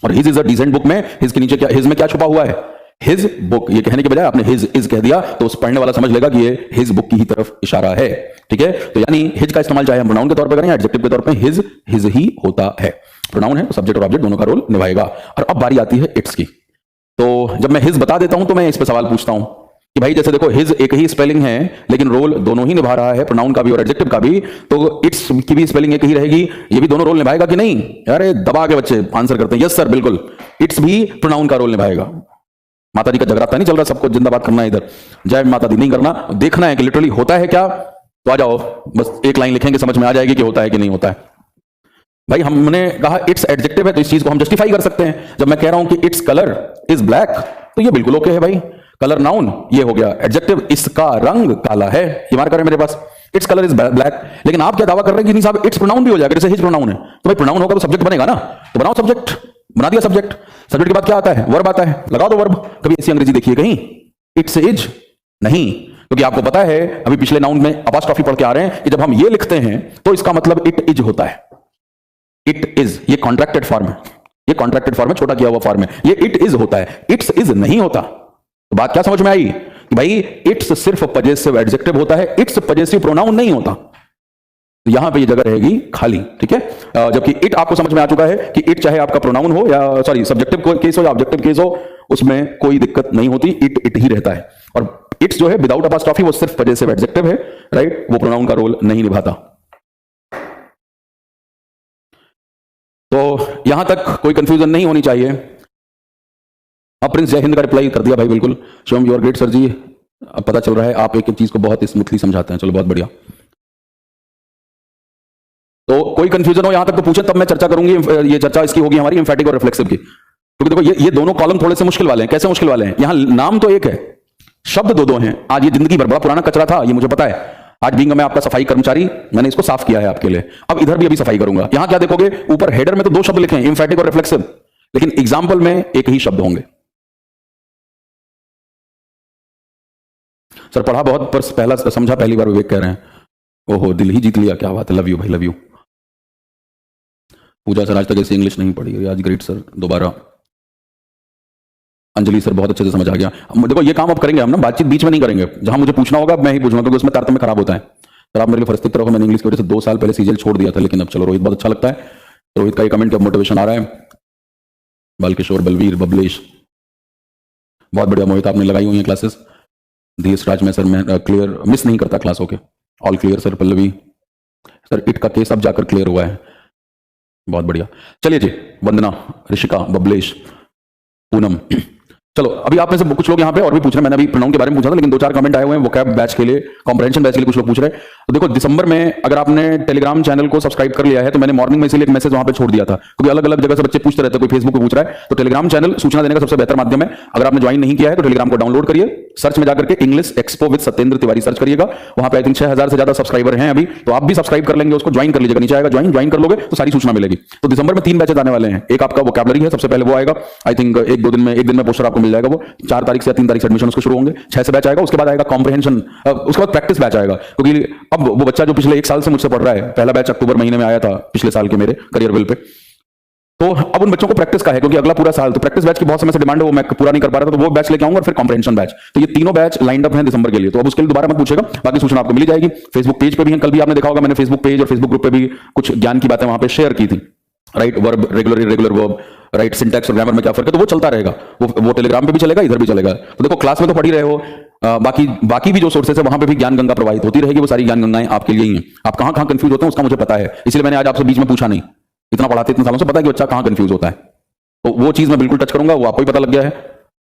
और his is a decent book में हिज के नीचे क्या, हिज में क्या छुपा हुआ है, हिज बुक। ये कहने के बजाय आपने हिज इज कह दिया तो उस पढ़ने वाला समझ लेगा कि ये हिज बुक की ही तरफ इशारा है। ठीक है, तो यानी हिज का इस्तेमाल चाहे हम प्रोनाउन के तौर पे करें या एडजेक्टिव के तौर पे, हिज हिज ही होता है। प्रोनाउन है तो सब्जेक्ट और ऑब्जेक्ट दोनों का रोल निभाएगा। और अब बारी आती है इट्स की। तो जब मैं हिज बता देता हूं तो मैं इस पे सवाल पूछता हूं कि भाई जैसे देखो हिज एक ही स्पेलिंग है लेकिन रोल दोनों ही निभा रहा है, प्रोनाउन का भी और एडजेक्टिव का भी, तो इट्स की भी स्पेलिंग एक ही रहेगी, ये भी दोनों रोल निभाएगा कि नहीं। अरे दबा के बच्चे आंसर करते हैं, यस सर बिल्कुल, इट्स भी प्रोनाउन का रोल निभाएगा। माता जी का जगराता नहीं चल रहा, सबको जिंदाबाद करना है इधर, जय माता दी नहीं करना, देखना है कि लिटरली होता है क्या। तो आ जाओ, बस एक लाइन लिखेंगे समझ में आ जाएगी कि होता है कि नहीं होता है। भाई हमने कहा इट्स एडजेक्टिव है तो इस चीज को हम जस्टिफाई कर सकते हैं। जब मैं कह रहा हूं कि इट्स कलर इज ब्लैक तो ये बिल्कुल ओके है भाई। कलर नाउन ये हो गया, एडजेक्टिव इसका रंग काला है, ये मार्कर है मेरे पास, इट्स कलर इज ब्लैक। लेकिन आप क्या दावा कर रहे हैं कि नहीं साहब इट्स प्रोनाउन भी हो जाएगा, जैसे हिज प्रोनाउन है तो भाई प्रोनाउन होगा तो सब्जेक्ट बनेगा ना, तो बनाओ सब्जेक्ट, बना दिया सब्जेक्ट। सब्जेक्ट के बाद क्या आता है, वर्ब आता है, लगा दो वर्ब। कभी ऐसी अंग्रेजी देखिए कहीं, इट्स इज नहीं, क्योंकि आपको पता है अभी पिछले नाउन में अपोस्ट्रोफी पढ़ के आ रहे हैं कि जब हम ये लिखते हैं तो इसका मतलब इट इज होता है। इट इज ये कॉन्ट्रैक्टेड फॉर्म है, ये कॉन्ट्रैक्टेड फॉर्म है, छोटा किया हुआ फॉर्म है, ये इट इज होता है, इट्स इज नहीं होता। तो बात क्या समझ में आई कि भाई इट्स सिर्फ पजेसिव एडजेक्टिव होता है, इट्स पजेसिव प्रोनाउन नहीं होता। तो यहां पे ये जगह रहेगी खाली। ठीक है, जबकि इट आपको समझ में आ चुका है कि इट चाहे आपका प्रोनाउन हो या सॉरी सब्जेक्टिव केस हो या ऑब्जेक्टिव केस हो, उसमें कोई दिक्कत नहीं होती, इट इट ही रहता है। और इट्स जो है विदाउट अपोस्ट्रोफी वो सिर्फ पजेसिव एडजेक्टिव है, राइट, वो प्रोनाउन का रोल नहीं निभाता। तो यहां तक कोई कंफ्यूजन नहीं होनी चाहिए। अब प्रिंस जय हिंद का रिप्लाई कर दिया भाई, बिल्कुल Shivam you are great sir ji. अब पता चल रहा है आप एक एक चीज को बहुत स्मूथली समझाते हैं, चलो बहुत बढ़िया। तो कोई कंफ्यूजन हो यहां तक तो पूछे, तब मैं चर्चा करूंगी। ये चर्चा इसकी होगी हमारी एम्फैटिक और रिफ्लेक्सिव की, क्योंकि देखो ये दोनों कॉलम थोड़े से मुश्किल वाले हैं। कैसे मुश्किल वाले हैं, यहां नाम तो एक है, शब्द दो दो हैं। आज ये जिंदगी भर बड़ा पुराना कचरा था, ये मुझे पता है। आज बीइंग मैं आपका सफाई कर्मचारी, मैंने इसको साफ किया है आपके लिए। अब इधर भी अभी सफाई करूंगा। यहां क्या देखोगे, ऊपर हेडर में तो दो शब्द लिखे हैं, एम्फैटिक और रिफ्लेक्सिव, लेकिन एग्जाम्पल में एक ही शब्द होंगे। सर पढ़ा बहुत पर पहला समझा पहली बार, विवेक कह रहे हैं। ओहो दिल ही जीत लिया, क्या बात है, लव यू भाई लव यू। पूजा सर आज तक ऐसी इंग्लिश नहीं पढ़ी, आज ग्रेट सर दोबारा। अंजलि सर बहुत अच्छे से समझ आ गया। देखो ये काम अब करेंगे हम ना, बातचीत बीच में नहीं करेंगे, जहां मुझे पूछना होगा मैं ही पूछूंगा, क्योंकि उसमें तारतम्य खराब होता है। सर आप मेरे लिए फरिश्ते रहो, मैंने इंग्लिश की वजह से 2 साल पहले सीजीएल छोड़ दिया था, लेकिन अब चलो रोहित बहुत अच्छा लगता है। रोहित का ये कमेंट, अब मोटिवेशन आ रहा है। बालकिशोर, बलवीर, बबलेश बहुत बढ़िया। मोहित आपने लगाई हुई है क्लासेस। धीरेश राज में सर मैं क्लियर मिस नहीं करता class, okay all clear sir. Pallavi sir it का केस अब जाकर क्लियर हुआ है, बहुत बढ़िया। चलिए जी, वंदना, ऋषिका, बबलेश, पूनम, चलो अभी आप में से कुछ लोग यहाँ पे और भी पूछ रहे हैं। मैंने अभी प्रोनाउन के बारे में पूछा था, लेकिन 2-4 कमेंट आए हुए हैं वोकैब बैच के लिए, कॉम्प्रहेंशन बैच के लिए कुछ लोग पूछ रहे हैं। तो देखो दिसंबर में अगर आपने टेलीग्राम चैनल को सब्सक्राइब कर लिया है, तो मैंने मॉर्निंग में इसीलिए एक मैसेज वहां पे छोड़ दिया था, क्योंकि अलग अलग जगह से बच्चे पूछते रहते हैं, कोई फेसबुक पे पूछ रहा है। तो टेलीग्राम चैनल सूचना देने का सबसे बेहतर माध्यम है। अगर आपने ज्वाइन नहीं किया है तो टेलीग्राम को डाउनलोड करिए, सर्च में जाकर के English expo with Satyendra Tiwari search करिएगा। वहां पे आई थिंक 6000 से ज्यादा सब्सक्राइबर हैं अभी, तो आप भी सब्सक्राइब कर लेंगे, उसको ज्वाइन कर लीजिएगा। नीचे आएगा ज्वाइन कर लोगे तो सारी सूचना मिलेगी। तो दिसंबर में 3 बैचेज आने वाले हैं। एक आपका वोकैबुलरी है, सबसे पहले वो आएगा, आई थिंक एक दिन में पोस्टर आपको मिल जाएगा। वो 4 तारीख से 3 तारीख से एडमिशन उसके शुरू होंगे। 6 से बैच आएगा, उसके बाद आएगा कॉम्प्रहेंशन, उसके बाद प्रैक्टिस बैच आएगा। क्योंकि अब वो बच्चा जो पिछले 1 साल से मुझसे पढ़ रहा है, पहला बैच अक्टूबर महीने में आया था पिछले साल के मेरे करियर बिल पे, तो अब उन बच्चों को प्रैक्टिस का है, क्योंकि अगला पूरा साल तो प्रैक्टिस बैच की बहुत समय से डिमांड है, वो मैं पूरा नहीं कर पा रहा था, तो वो बैच लेके आऊंगा और फिर कॉम्प्रिहेंशन बैच। तो ये तीनों बैच लाइंड अप हैं दिसंबर के लिए, तो अब उसके लिए दोबारा मत पूछेगा, बाकी सूचना आपको मिल जाएगी। फेसबुक पेज पे भी है, कल भी आपने देखा होगा मैंने फेसबुक पेज और फेसबुक ग्रुप पे भी कुछ ज्ञान की बातें वहां पे शेयर की थी, right. Verb, regular irregular verb, right, syntax और ग्रामर में क्या फर्क है, तो वो चलता रहेगा, वो टेलीग्राम पे भी चलेगा, इधर भी चलेगा। तो देखो क्लास में तो पढ़ ही रहे हो, बाकी भी जो सोर्सेस है वहां पे भी ज्ञान गंगा प्रवाहित होती रहेगी, वो सारी ज्ञान गंगाएं आपके लिए ही हैं। आप कहां कहां कंफ्यूज होते हैं उसका मुझे पता है, इसलिए मैंने आज आपसे बीच में पूछा नहीं, इतना पढ़ाते इतने सालों से, पता है कि बच्चा कहां कंफ्यूज होता है, तो वो चीज मैं बिल्कुल टच करूंगा, वो आपको भी पता लग गया है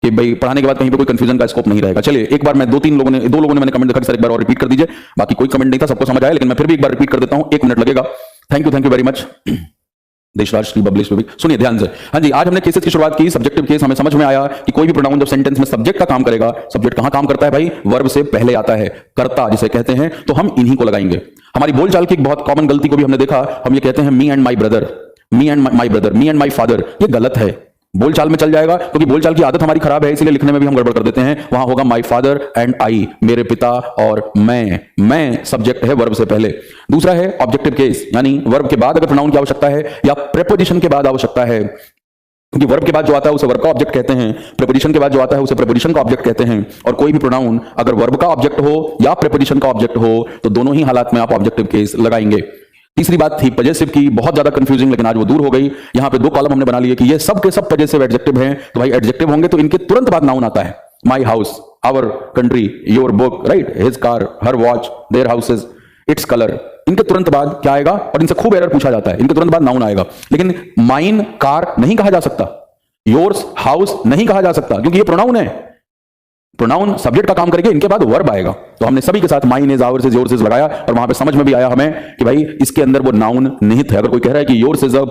कि भाई पढ़ाने के बाद कहीं पे कोई कंफ्यूजन का स्कोप नहीं रहेगा। चलिए एक बार मैं दो लोगों ने मैंने कमेंट देखा कि सर एक बार और रिपीट कर दीजिए, बाकी कोई कमेंट नहीं था, सबको समझ आया, लेकिन मैं फिर भी एक बार रिपीट कर देता हूं, 1 मिनट लगेगा। Thank you very much. Deshraj Shri Bablesh, सुनिए ध्यान से। हाँ जी, आज हमने केसेस की शुरुआत की, सब्जेक्टिव केस। हमें समझ में आया कि कोई भी प्रोनाउन जब सेंटेंस में सब्जेक्ट का काम करेगा, सब्जेक्ट कहां काम करता है भाई, वर्ब से पहले आता है, कर्ता जिसे कहते हैं, तो हम इन्हीं को लगाएंगे। हमारी बोलचाल की एक बहुत कॉमन गलती को भी हमने देखा, हम ये कहते हैं me and my brother, me and my father, ये गलत है। बोलचाल में चल जाएगा, क्योंकि बोलचाल की आदत हमारी खराब है, इसलिए लिखने में भी हम गड़बड़ कर देते हैं। वहां होगा माय फादर एंड आई, मेरे पिता और मैं सब्जेक्ट है वर्ब से पहले। दूसरा है ऑब्जेक्टिव केस, यानी वर्ब के बाद अगर प्रोनाउन की आवश्यकता है या प्रेपोजिशन के बाद आवश्यकता है, क्योंकि वर्ब के बाद जो आता है उसे वर्ब का ऑब्जेक्ट कहते हैं, प्रेपोजिशन के बाद जो आता है उसे प्रेपोजिशन का ऑब्जेक्ट कहते हैं। और कोई भी प्रोनाउन अगर वर्ब का ऑब्जेक्ट हो या प्रेपोजिशन का ऑब्जेक्ट हो, तो दोनों ही हालात में आप ऑब्जेक्टिव केस लगाएंगे। तीसरी बात थी पजेसिव की, बहुत ज्यादा कंफ्यूजिंग, लेकिन आज वो दूर हो गई। यहां पे 2 कॉलम हमने बना लिए कि ये सब के सब पजेसिव एडजेक्टिव हैं, तो भाई एडजेक्टिव होंगे तो इनके तुरंत बाद नाउन आता है। My house, our country, your book, right, his car, her watch, their houses, its colour, इनके तुरंत बाद क्या आएगा, और इनसे खूब एरर पूछा जाता है, इनके तुरंत बाद नाउन आएगा। लेकिन माइन कार नहीं कहा जा सकता, योर्स हाउस नहीं कहा जा सकता, क्योंकि ये प्रोनाउन है। प्रोनाउन सब्जेक्ट का काम करेंगे, इनके बाद वर्ब आएगा। तो हमने सभी के साथ mine is, hours is, yours is लगाया, और वहां पे समझ में भी आया हमें कि भाई इसके अंदर वो नाउन निहित है। अगर कोई कह रहा है कि yours is a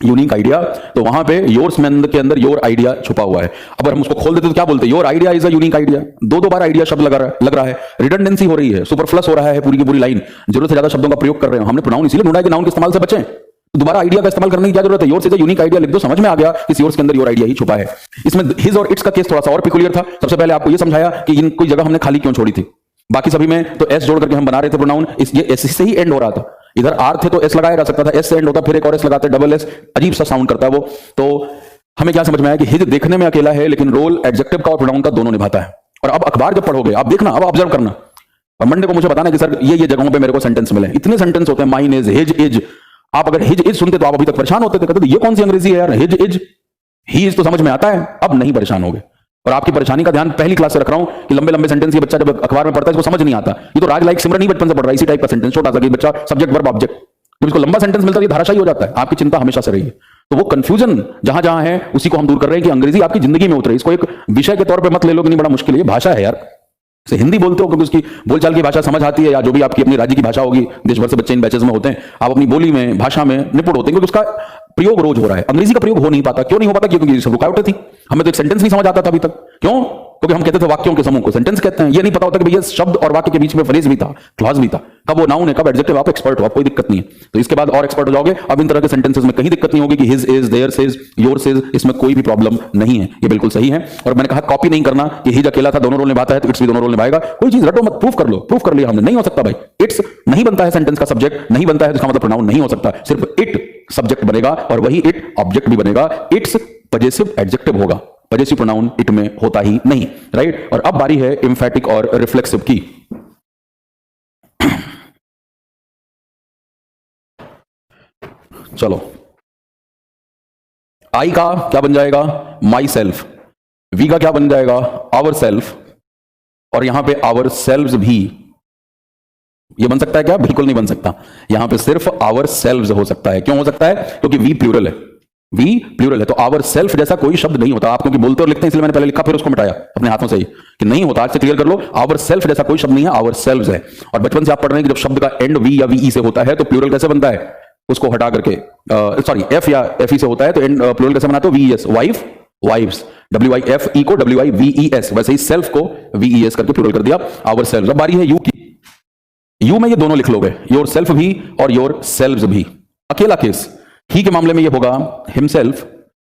unique idea, तो वहां पे योर्स में के अंदर योर आइडिया छुपा हुआ है। अब हम उसको खोल देते तो क्या बोलते हैं, your idea is a unique idea. 2 bar idea शब्द लग रहा है, रिडंडेंसी हो रही है, सुपरफ्लस हो रहा है, पूरी की पूरी लाइन, जरूरत से ज्यादा शब्दों का प्रयोग कर रहे हैं। हमने प्रोनाउन इसीलिए ढूंढा है कि नाउन के इस्तेमाल से बचें, दोबारा आइडिया का इस्तेमाल करने की क्या जरूरत है। Yours is a unique idea लिख दो, समझ में आ गया कि योर्स के अंदर योर आइडिया ही छुपा है। इसमें हिज और इट्स का केस थोड़ा सा और पिकुलियर था। सबसे पहले आपको यह समझाया कि इन कोई जगह हमने खाली क्यों छोड़ी थी, बाकी सभी में तो एस जोड़ करके हम बना रहे थे प्रोनाउन, ये एस से ही एंड हो रहा था। इधर आर थे तो एस लगाया जा सकता था, एस से एंड होता, फिर एक और एस लगाते, डबल एस, अजीब सा साउंड करता है वो। तो हमें क्या समझ में आया कि हिज देखने में अकेला है, लेकिन रोल एडजेक्टिव का और प्रोनाउन का दोनों निभाता है। और अब अखबार जब पढ़ोगे आप देखना, अब ऑब्जर्व करना, और मंडे को मुझे बताना कि सर ये जगहों पे मेरे को सेंटेंस मिले। इतने सेंटेंस होते हैं, माइन इज, हिज इज। आप अगर हिज इज सुनते तो आप अभी तक परेशान होते थे, कहते ये कौन सी अंग्रेजी है यार, हिज इज, ही इज तो समझ में आता है। अब नहीं परेशान होगे, और आपकी परेशानी का ध्यान पहली क्लास से रख रहा हूं कि लंबे लंबे सेंटेंस ये बच्चा जब अखबार में पढ़ता है इसको समझ नहीं आता। ये तो राज लाइक सिमरन ही बचपन से पढ़ रहा है, इसी टाइप का सेंटेंस छोटा सा कि बच्चा सब्जेक्ट वर्ब ऑब्जेक्ट, जब इसको लंबा सेंटेंस मिलता है ये धाराशायी हो जाता है। आपकी चिंता हमेशा से रही है, तो वो कंफ्यूजन जहां जहां है उसी को हम दूर कर रहे हैं कि अंग्रेजी आपकी जिंदगी में उतरे। इसको एक विषय के तौर पे मत ले लो कि नहीं बड़ा मुश्किल है, ये भाषा है यार। से हिंदी बोलते हो क्योंकि उसकी बोलचाल की भाषा समझ आती है, या जो भी आपकी अपनी राज्य की भाषा होगी, देश भर से बच्चे इन बैचेस में होते हैं, आप अपनी बोली में, भाषा में निपुण होते हैं, क्योंकि उसका प्रयोग रोज हो रहा है। अंग्रेजी का प्रयोग हो नहीं पाता, क्यों नहीं हो पाता, क्योंकि सब रुकावटें थी। हमें तो एक सेंटेंस नहीं समझ आता था अभी तक, क्यों, क्योंकि हम कहते थे वाक्यों के समूह को सेंटेंस कहते हैं। ये नहीं पता होता कि भैया शब्द और वाक्य के बीच में फ्रेज भी था, क्लॉज भी था, कब वो नाउन है कब एडजेक्टिव। आप एक्सपर्ट हो, आप कोई दिक्कत नहीं है, तो इसके बाद और एक्सपर्ट हो जाओगे। अब इन तरह के सेंटेंसेस में कहीं दिक्कत नहीं होगी कि his is, theirs is, yours is, इसमें कोई भी प्रॉब्लम नहीं है, ये बिल्कुल सही है। और मैंने कहा कॉपी नहीं करना कि हिज अकेला था, दोनों रोल निभाता है, तो इट्स भी दोनों रोल निभाएगा। कोई चीज रटो मत, प्रूफ कर लो, प्रूफ कर लिया हमने, नहीं हो सकता भाई। इट्स नहीं बनता है सेंटेंस का सब्जेक्ट, नहीं बनता है तो इसका मतलब प्रोनाउन नहीं हो सकता। सिर्फ इट सब्जेक्ट बनेगा और वही इट ऑब्जेक्ट भी बनेगा। इट्स पजेसिव एडजेक्टिव होगा, पजेसिव प्रोनाउन इट में होता ही नहीं, राइट। और अब बारी है एम्फैटिक और रिफ्लेक्सिव की। चलो, आई का क्या बन जाएगा, माई सेल्फ। वी का क्या बन जाएगा, आवर सेल्फ। और यहां पे आवर सेल्व्स भी ये बन सकता है क्या, बिल्कुल नहीं बन सकता। यहां पे सिर्फ आवर सेल्व्स हो सकता है। क्यों हो सकता है, क्योंकि वी प्लूरल है, वी प्लूरल है, तो आवर सेल्फ जैसा कोई शब्द नहीं होता। आप क्योंकि बोलते और लिखते हैं इसलिए मैंने पहले लिखा फिर उसको मिटाया अपने हाथों से ही कि नहीं होता। आज से क्लियर कर लो, आवर सेल्फ जैसा कोई शब्द नहीं है, आवर सेल्व्स है। और बचपन से आप पढ़ रहे हैं कि जब शब्द का एंड वी या वी से होता है तो प्लूरल कैसे बनता है, उसको हटा करके सॉरी एफ या एफ ई से होता है तो एंड प्लूरल कैसे बनाते हो, V S, wife wives, W I F E को W I V E S, वैसे ही सेल्फ को वी ई एस करके प्लूरल कर दिया, आवर सेल्फ। अब बारी है यू की। यू में ये दोनों लिख लोगे, योर सेल्फ भी और योर सेल्व्स भी। अकेला केस, ही के मामले में ये होगा हिमसेल्फ,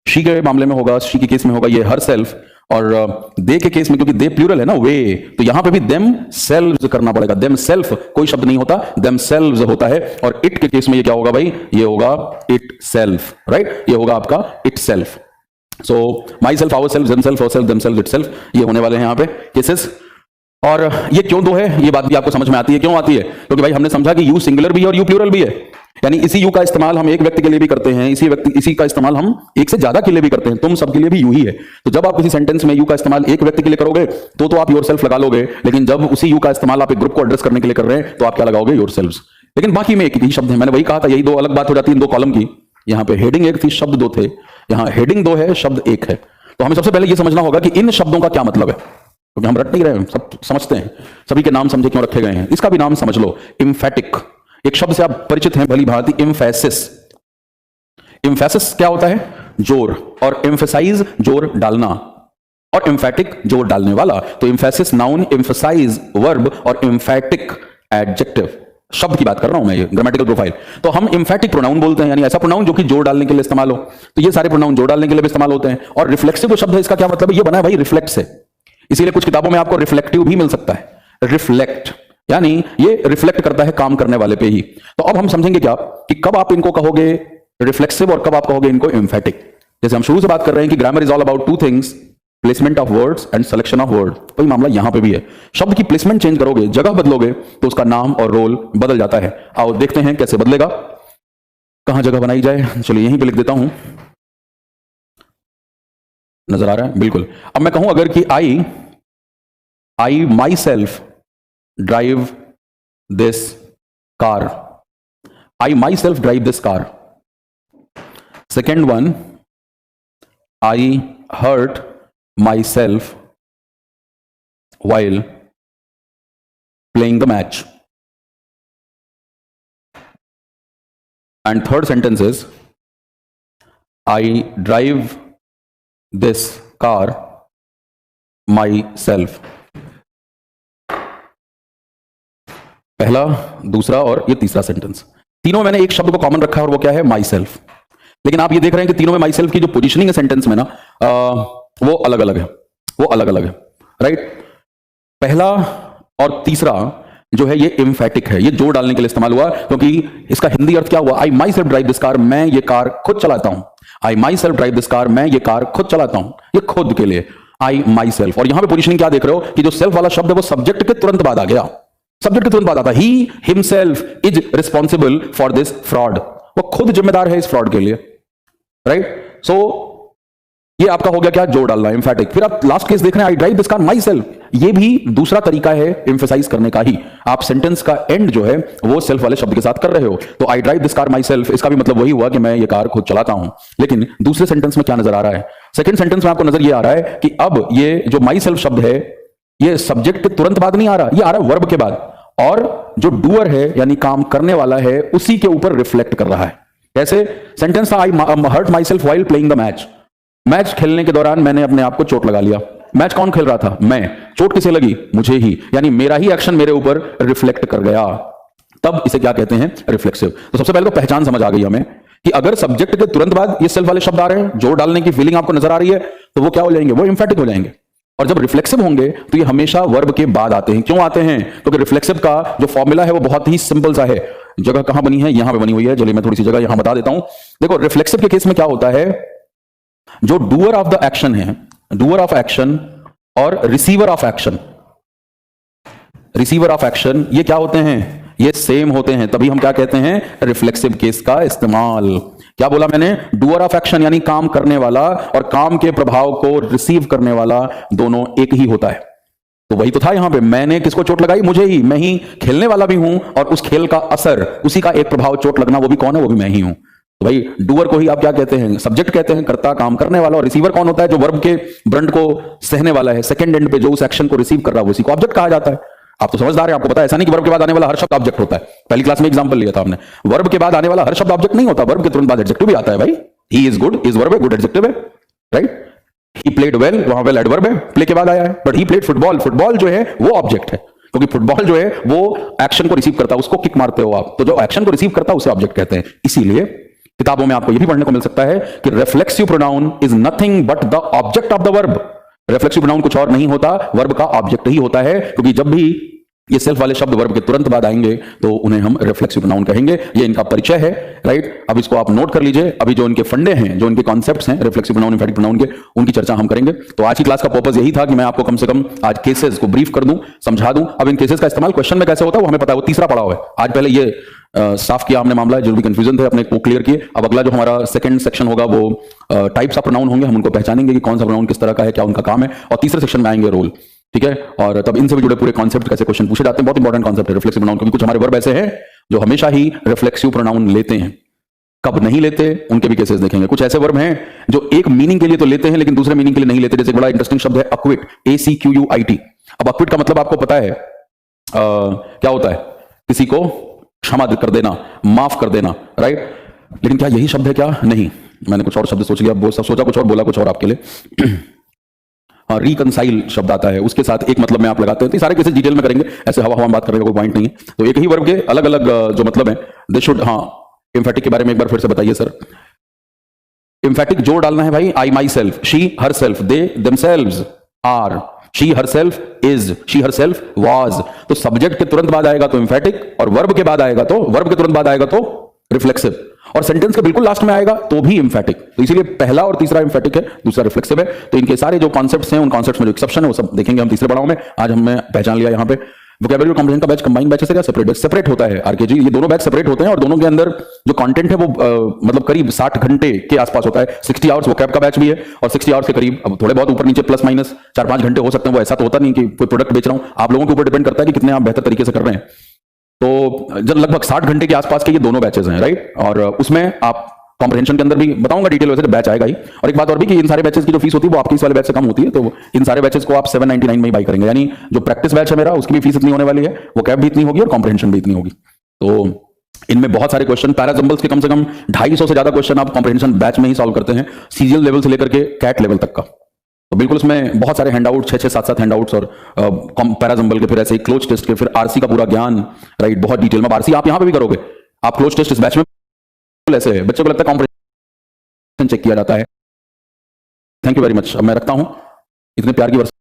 शी के मामले में होगा, शी के केस में होगा ये हर सेल्फ, और दे के केस में क्योंकि दे प्लूरल है ना, वे, तो यहां पे भी देम सेल्व्स करना पड़ेगा। देम सेल्फ कोई शब्द नहीं होता, देम सेल्व्स होता है। और इट के केस में ये क्या होगा भाई, ये होगा इट सेल्फ, राइट, ये होगा आपका itself. So myself, ourself, themself, ourself, themself, itself, ये होने वाले हैं यहां पे केसेस। और ये क्यों दो है, ये बात भी आपको समझ में आती है। क्यों आती है? क्योंकि भाई हमने समझा कि यू सिंगुलर भी है और यू प्लूरल भी है, यानी इसी यू का इस्तेमाल हम एक व्यक्ति के लिए भी करते हैं, इसी का इस्तेमाल हम एक से ज्यादा के लिए भी करते हैं, तुम सबके लिए भी यू ही है। तो जब आप किसी सेंटेंस में यू का इस्तेमाल एक व्यक्ति के लिए करोगे तो आप योरसेल्फ लगा लोगे, लेकिन जब उसी यू का इस्तेमाल आप एक ग्रुप को एड्रेस करने के लिए कर रहे हैं तो आप क्या लगाओगे, योरसेल्व्स। लेकिन बाकी में एक ही शब्द है, मैंने वही कहा था, यही दो अलग बात हो जाती है इन दो कॉलम की। यहां पे हेडिंग एक थी, शब्द दो थे, यहां हेडिंग दो है, शब्द एक है। तो हमें सबसे पहले यह समझना होगा कि इन शब्दों का क्या मतलब है, क्योंकि हम रट नहीं रहे हैं, सब समझते हैं, सभी के नाम समझे क्यों रखे गए हैं। इसका भी नाम समझ लो, इम्फेटिक। एक शब्द से आप परिचित हैं भली भांति, इम्फेसिस। इम्फेसिस क्या होता है, जोर, और एम्फेसाइज जोर डालना, और इम्फेटिक जोर डालने वाला। तो इम्फेसिस नाउन, एम्फेसाइज वर्ब, और इम्फेटिक एडजेक्टिव। शब्द की बात कर रहा हूं मैं, ये ग्रामेटिकल प्रोफाइल। तो हम इम्फेटिक प्रोनाउन बोलते हैं, यानी ऐसा प्रोनाउन जो कि जोर डालने के लिए इस्तेमाल हो। तो ये सारे प्रोनाउन जोर डालने के लिए भी इस्तेमाल होते हैं। और रिफ्लेक्सिव शब्द है, इसका क्या मतलब है, ये बना है भाई रिफ्लेक्ट से, इसीलिए कुछ किताबों में आपको रिफ्लेक्टिव भी मिल सकता है। रिफ्लेक्ट यानी ये रिफ्लेक्ट करता है काम करने वाले पे ही। तो अब हम समझेंगे क्या कि कब आप इनको कहोगे रिफ्लेक्सिव और कब आप कहोगे इनको इम्फेटिक। जैसे हम शुरू से बात कर रहे हैं कि grammar is all about two things, placement of words and selection of word. वही मामला यहां पे भी है। शब्द की प्लेसमेंट चेंज करोगे, जगह बदलोगे, तो उसका नाम और रोल बदल जाता है। आओ देखते हैं कैसे बदलेगा, कहां जगह बनाई जाए। चलिए यहीं पे लिख देता हूं, नजर आ रहा है बिल्कुल। अब मैं कहूं अगर कि I myself drive this car, I myself drive this car. Second one, I hurt myself while playing the match. And third sentence is, I drive this car myself. पहला, दूसरा और ये तीसरा sentence, तीनों में मैंने एक शब्द को कॉमन रखा है और वो क्या है, माई सेल्फ। लेकिन आप ये देख रहे हैं कि तीनों में माई सेल्फ की जो पोजीशनिंग है सेंटेंस में ना, वो अलग अलग है, वो अलग अलग है, राइट। पहला और तीसरा जो है ये इम्फेटिक है, ये जोर डालने के लिए इस्तेमाल हुआ, क्योंकि इसका हिंदी अर्थ क्या हुआ, I myself drive this car, मैं ये कार खुद चलाता हूं। I myself drive this car, मैं ये कार खुद चलाता हूं, ये खुद के लिए, आई माई सेल्फ। और यहां पे पोजीशनिंग क्या देख रहे हो कि जो सेल्फ वाला शब्द है वो सब्जेक्ट के तुरंत बाद आ गया, सब्जेक्ट के तुरंत बाद आता, he himself is responsible for this fraud, वो खुद जिम्मेदार है इस फ्रॉड के लिए, राइट। सो ये आपका हो गया क्या, जोर डालना, एम्फेटिक। फिर आप लास्ट केस देख रहे हैं, I drive this car my self, ये भी दूसरा तरीका है एम्फेसाइज करने का ही। आप सेंटेंस का एंड जो है वो सेल्फ वाले शब्द के साथ कर रहे हो। तो I drive this car my self, इसका भी मतलब वही हुआ कि मैं ये कार खुद चलाता हूं। लेकिन दूसरे सेंटेंस में क्या नजर आ रहा है, सेकंड सेंटेंस में आपको नजर ये आ रहा है कि अब ये जो माई सेल्फ शब्द है ये सब्जेक्ट के तुरंत बाद नहीं आ रहा, ये आ रहा है वर्ब के बाद, और जो डूअर है यानी काम करने वाला है उसी के ऊपर रिफ्लेक्ट कर रहा है। कैसे? सेंटेंस था, I hurt myself while playing the match, match खेलने के दौरान मैंने अपने आप को चोट लगा लिया। मैच कौन खेल रहा था, मैं, चोट किसे लगी, मुझे ही, यानी मेरा ही एक्शन मेरे ऊपर रिफ्लेक्ट कर गया, तब इसे क्या कहते हैं, रिफ्लेक्सिव। तो सबसे पहले तो पहचान समझ आ गई हमें कि अगर सब्जेक्ट के तुरंत बाद ये सेल्फ वाले शब्द आ रहे हैं, जोर डालने की फीलिंग आपको नजर आ रही है, तो वो क्या हो जाएंगे, वो एम्फेटिक हो जाएंगे। और जब रिफ्लेक्सिव होंगे तो ये हमेशा वर्ब के बाद आते हैं। क्यों आते हैं? क्योंकि रिफ्लेक्सिव का जो फॉर्मूला है वो बहुत ही सिंपल सा है। जगह कहां बनी है, यहां पे बनी हुई है, चलिए मैं थोड़ी सी जगह यहां बता देता हूं। देखो रिफ्लेक्सिव के केस में क्या होता है, जो डूअर ऑफ द एक्शन है, डूअर ऑफ एक्शन और receiver of action, receiver of action ये क्या होते हैं, ये सेम होते हैं, तभी हम क्या कहते हैं, रिफ्लेक्सिव केस का इस्तेमाल। क्या बोला मैंने, डूअर ऑफ एक्शन यानी काम करने वाला और काम के प्रभाव को रिसीव करने वाला दोनों एक ही होता है। तो वही तो था यहां पे, मैंने किसको चोट लगाई, मुझे ही, मैं ही खेलने वाला भी हूं और उस खेल का असर, उसी का एक प्रभाव चोट लगना, वो भी कौन है, वो भी मैं ही हूं। तो भाई डूअर को ही आप क्या कहते हैं, सब्जेक्ट कहते हैं, कर्ता काम करने वाला, और रिसीवर कौन होता है, जो वर्ब के ब्रंट को सहने वाला है, सेकंड एंड पे जो उस एक्शन को रिसीव कर रहा है उसी को ऑब्जेक्ट कहा जाता है। आप तो समझदार है, आपको पता है, ऐसा नहीं कि वर्ब के बाद आने वाला हर शब्द ऑब्जेक्ट होता है। पहली क्लास में एग्जांपल लिया था हमने, वर्ब के बाद आने वाला हर शब्द ऑब्जेक्ट नहीं होता, वर्ब के तुरंत बाद एडजेक्टिव भी आता है। भाई he is good, is verb है, गुड एडजेक्टिव है, राइट। ही प्लेड वेल, वहां वेल एडवर्ब है, प्ले के बाद आया है। But he played football, football जो है वो ऑब्जेक्ट है, क्योंकि फुटबॉल जो है वो एक्शन को रिसीव करता है, उसको किक मारते हो आप, तो जो एक्शन को रिसीव करता है उसे ऑब्जेक्ट कहते हैं। इसीलिए किताबों में आपको यह भी पढ़ने को मिल सकता है कि reflexive pronoun is nothing but the object of the verb. Reflexive pronoun कुछ और नहीं होता, वर्ब का ऑब्जेक्ट ही होता है, क्योंकि जब भी ये सेल्फ वाले शब्द वर्ब के तुरंत बाद आएंगे तो उन्हें हम रिफ्लेक्सिव प्रोनाउन कहेंगे। ये इनका परिचय है, राइट। अब इसको आप नोट कर लीजिए। अभी जो इनके फंडे हैं, जो इनके कॉन्सेप्ट्स हैं रिफ्लेक्सिव प्रोनाउन, एम्फैटिक प्रोनाउन के, उनकी चर्चा हम करेंगे। तो आज की क्लास का पर्पस यही था कि मैं आपको कम से कम आज केसेस को ब्रीफ कर दूं, समझा दूं। अब इन केसेस का इस्तेमाल क्वेश्चन में कैसे होता है वो हमें पता है, वो तीसरा पड़ाव है। आज पहले ये साफ किया हमने मामला, जो भी कंफ्यूजन थे अपने को क्लियर किए। अब अगला जो हमारा सेकंड सेक्शन होगा वो टाइप्स ऑफ प्रोनाउन होंगे, हम उनको पहचानेंगे कि कौन सा प्रोनाउन किस तरह का है, क्या उनका काम है। और तीसरे सेक्शन में आएंगे रोल, ठीक है। और तब इनसे भी जुड़े पूरे कॉन्सेप्ट, कैसे क्वेश्चन पूछे जाते हैं, बहुत इंपॉर्टेंट कॉन्सेप्ट है रिफ्लेक्सिव प्रोनाउन। क्योंकि कुछ हमारे वर्ब ऐसे हैं जो हमेशा ही रिफ्लेक्सिव प्रोनाउन लेते हैं, कब नहीं लेते उनके भी केसेस देखेंगे। कुछ ऐसे वर्ब हैं जो एक मीनिंग के लिए तो लेते हैं लेकिन दूसरे मीनिंग के लिए नहीं लेते। जैसे बड़ा इंटरेस्टिंग शब्द है अक्विट, ACQUIT। अब अक्विट का मतलब आपको पता है क्या होता है? किसी को क्षमा कर देना, माफ कर देना, राइट। लेकिन क्या यही शब्द है? क्या नहीं, मैंने कुछ और शब्द सोच लिया, वो सब सोचा कुछ और, बोला कुछ और आपके लिए। हाँ, रिकंसाइल शब्द आता है, उसके साथ एक मतलब में आप लगाते हैं। तो सारे केसेस डिटेल में करेंगे, ऐसे हवा हवा में बात करने का कोई पॉइंट नहीं है। तो एक ही वर्ब के अलग अलग जो मतलब है, दे शुड। हाँ, एम्फैटिक के बारे में एक बार फिर से बताइए सर। एम्फैटिक जोड़ डालना है भाई, I myself, she herself, they themselves are, she herself is, she herself was. तो सब्जेक्ट के तुरंत बाद आएगा तो एम्फैटिक, और वर्ब के बाद आएगा तो, वर्ब के तुरंत बाद आएगा तो रिफ्लेक्सिव, और सेंटेंस के बिल्कुल लास्ट में आएगा तो भी एम्फैटिक। तो इसीलिए पहला और तीसरा एम्फैटिक है, दूसरा रिफ्लेक्सिव है। तो इनके सारे जो कॉन्सेप्ट्स हैं, उन कॉन्सेप्ट्स में जो एक्सेप्शन है वो सब देखेंगे हम तीसरे पड़ाव में। आज हमने पहचान लिया यहाँ पे वोकैबुलरी कॉम्प्रिहेंशन का बैच कंबाइन बैच है या सेपरेट बैच? सेपरेट होता है आरके जी, ये दोनों बैच सेपरेट होते हैं और दोनों के अंदर जो कंटेंट है वो मतलब करीब 60 घंटे के आसपास होता है। 60 आवर्स वोकैब का बैच भी है और 60 आवर्स के करीब, अब थोड़े बहुत ऊपर नीचे प्लस माइनस 4-5 घंटे हो सकते हैं। वो ऐसा तो होता नहीं कि कोई प्रोडक्ट बेच रहा हूं, आप लोगों के ऊपर डिपेंड करता है कि कितने आप बेहतर तरीके से कर रहे हैं। तो जब लगभग 60 घंटे के आसपास के ये दोनों बैचेस हैं, राइट। और उसमें आप कॉम्प्रिहेंशन के अंदर भी बताऊंगा डिटेल, वैसे बैच आएगा ही। और एक बात और भी कि इन सारे बैचेस की जो फीस होती है वो आपकी इस वाले बैच से कम होती है। तो इन सारे बैचेस को आप 799 में ही बाई करेंगे, यानी जो प्रैक्टिस बैच है मेरा उसकी भी फीस इतनी होने वाली है, वो कैब भी इतनी होगी और कॉम्प्रिहेंशन भी इतनी होगी। तो इनमें बहुत सारे क्वेश्चन, पैराजम्बल्स के कम से कम 250 से ज्यादा क्वेश्चन आप कॉम्प्रिहेंशन बैच में ही सॉल्व करते हैं, सीजीएल लेवल से लेकर के कैट लेवल तक का। तो बिल्कुल इसमें बहुत सारे हैंडआउट, 6-6, 7-7 हैंडआउट्स, और पैराजम्बल के, फिर ऐसे क्लोज टेस्ट के, फिर आरसी का पूरा ज्ञान, राइट, बहुत डिटेल में। आरसी आप यहां पे भी करोगे, आप क्लोज टेस्ट इस बैच में ऐसे है, बच्चों को लगता है कॉम्प्रिहेंशन चेक किया जाता है। Thank you very much. अब मैं रखता हूं, इतने प्यार की